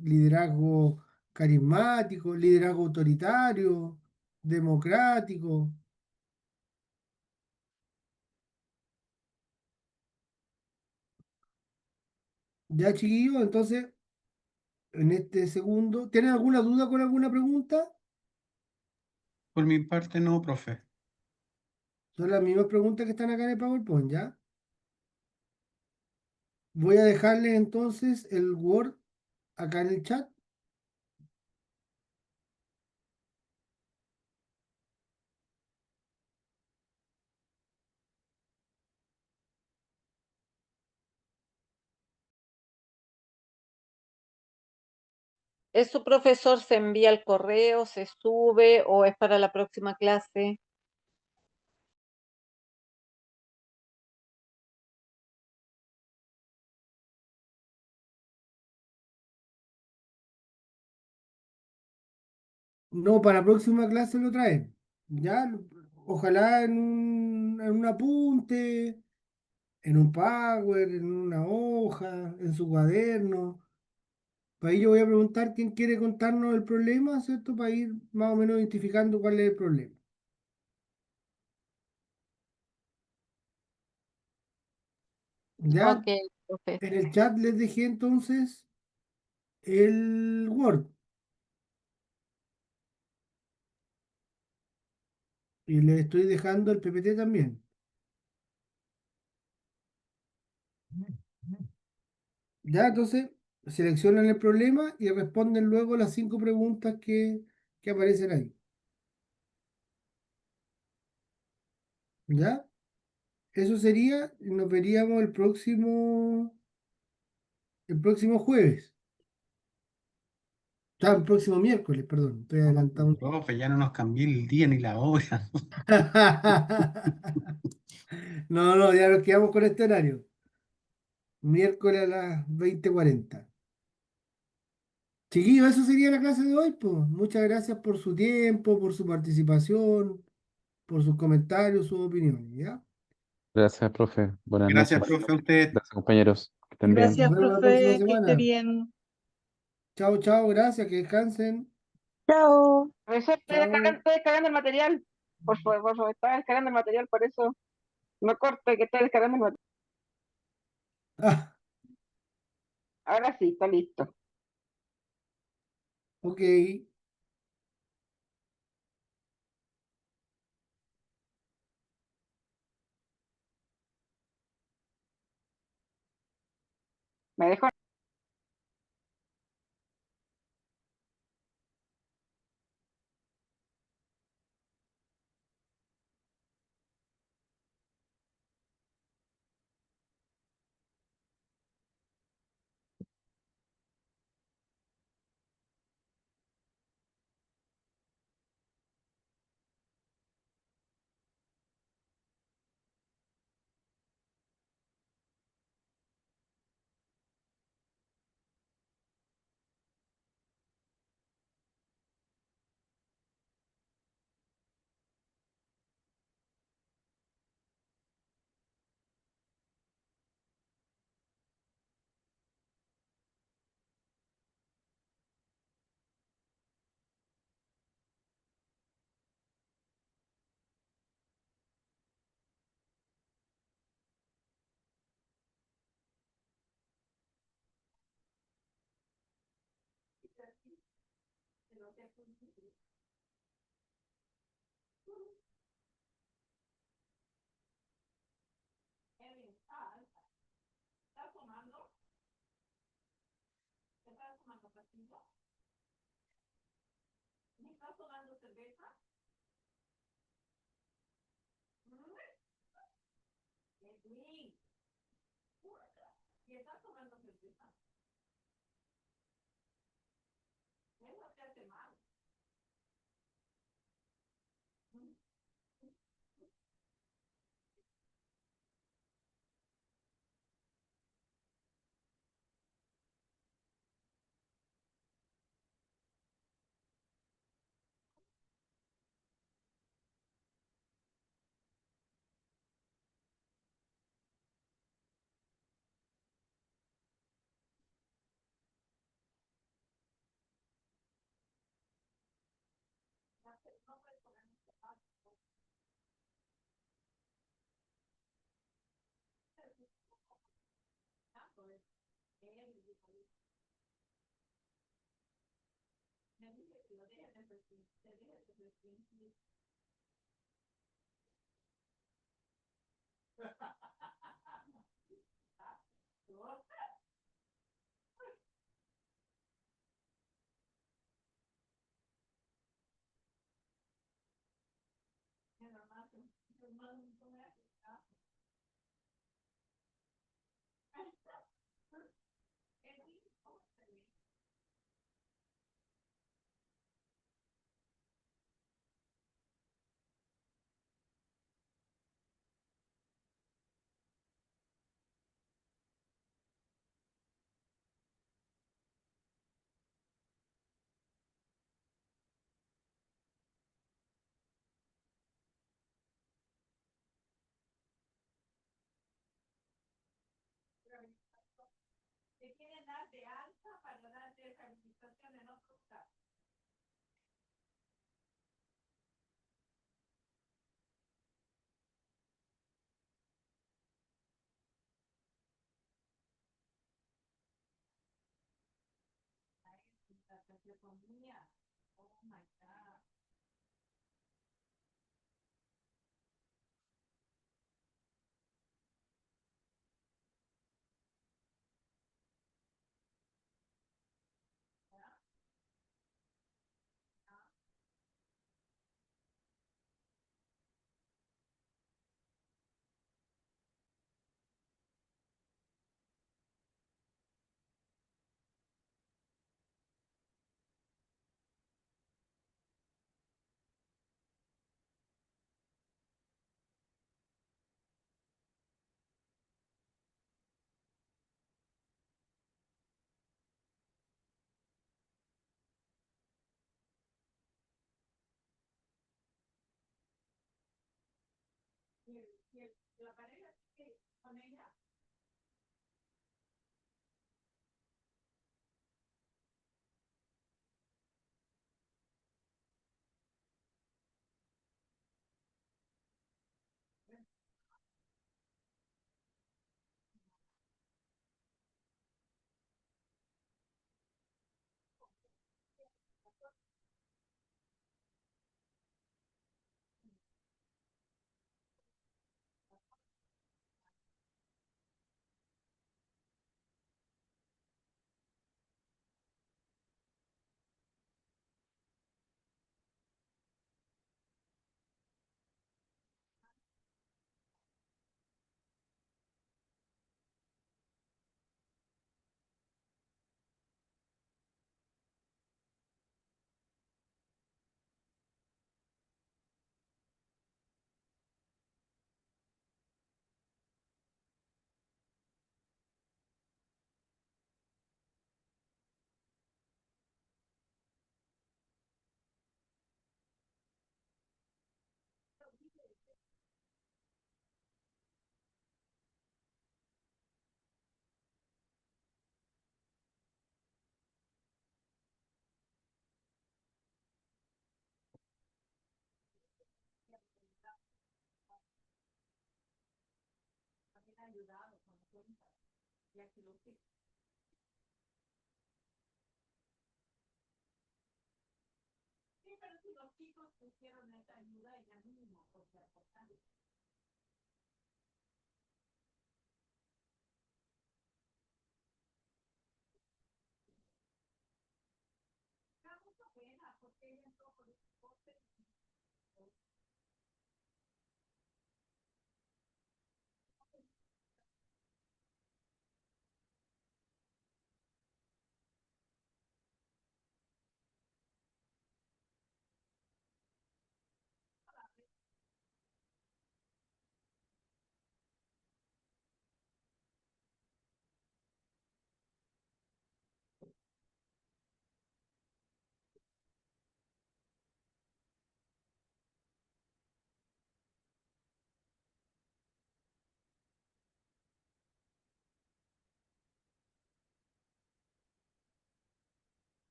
A: liderazgo carismático, liderazgo autoritario, democrático. Ya, chiquillos, entonces, en este segundo, ¿tienen alguna duda con alguna pregunta?
B: Por mi parte, no, profe.
A: Son las mismas preguntas que están acá en el PowerPoint, ¿ya? Voy a dejarles entonces el Word acá en el chat.
D: ¿Eso, profesor, se envía al correo, se sube o es para la próxima clase?
A: No, para la próxima clase lo traen. ¿Ya? Ojalá en un apunte, en un Power, en una hoja, en su cuaderno. Para ahí yo voy a preguntar quién quiere contarnos el problema, ¿cierto? Para ir más o menos identificando cuál es el problema. Ya
D: Ok, profe.
A: en el chat les dejé entonces el Word y les estoy dejando el PPT también. Ya, entonces seleccionan el problema y responden luego las 5 preguntas que aparecen ahí. ¿Ya? Eso sería, y nos veríamos el próximo jueves. El próximo miércoles, perdón. Estoy adelantado un día.
B: Profe, ya no nos cambié el día ni la hora.
A: No, no, ya nos quedamos con este horario. Miércoles a las 20:40. Chiquillos, eso sería la clase de hoy, pues. Muchas gracias por su tiempo, por su participación, por sus comentarios, sus opiniones, ¿ya?
C: Gracias, profe. Buenas
B: Gracias,
C: noches.
B: profe, a usted.
C: Gracias, compañeros. Que estén bien.
A: Nos
H: Gracias,
A: vemos la próxima
H: profe, que esté
A: semana.
H: bien.
A: Chao, chao, gracias, que descansen.
E: Chao.
F: Profesor,
A: Chao.
F: estoy descargando el material. Por favor, estaba descargando el material, por eso no corte que estoy descargando el material.
A: Ah,
F: Ahora sí, está listo.
A: ok.
F: Me dejó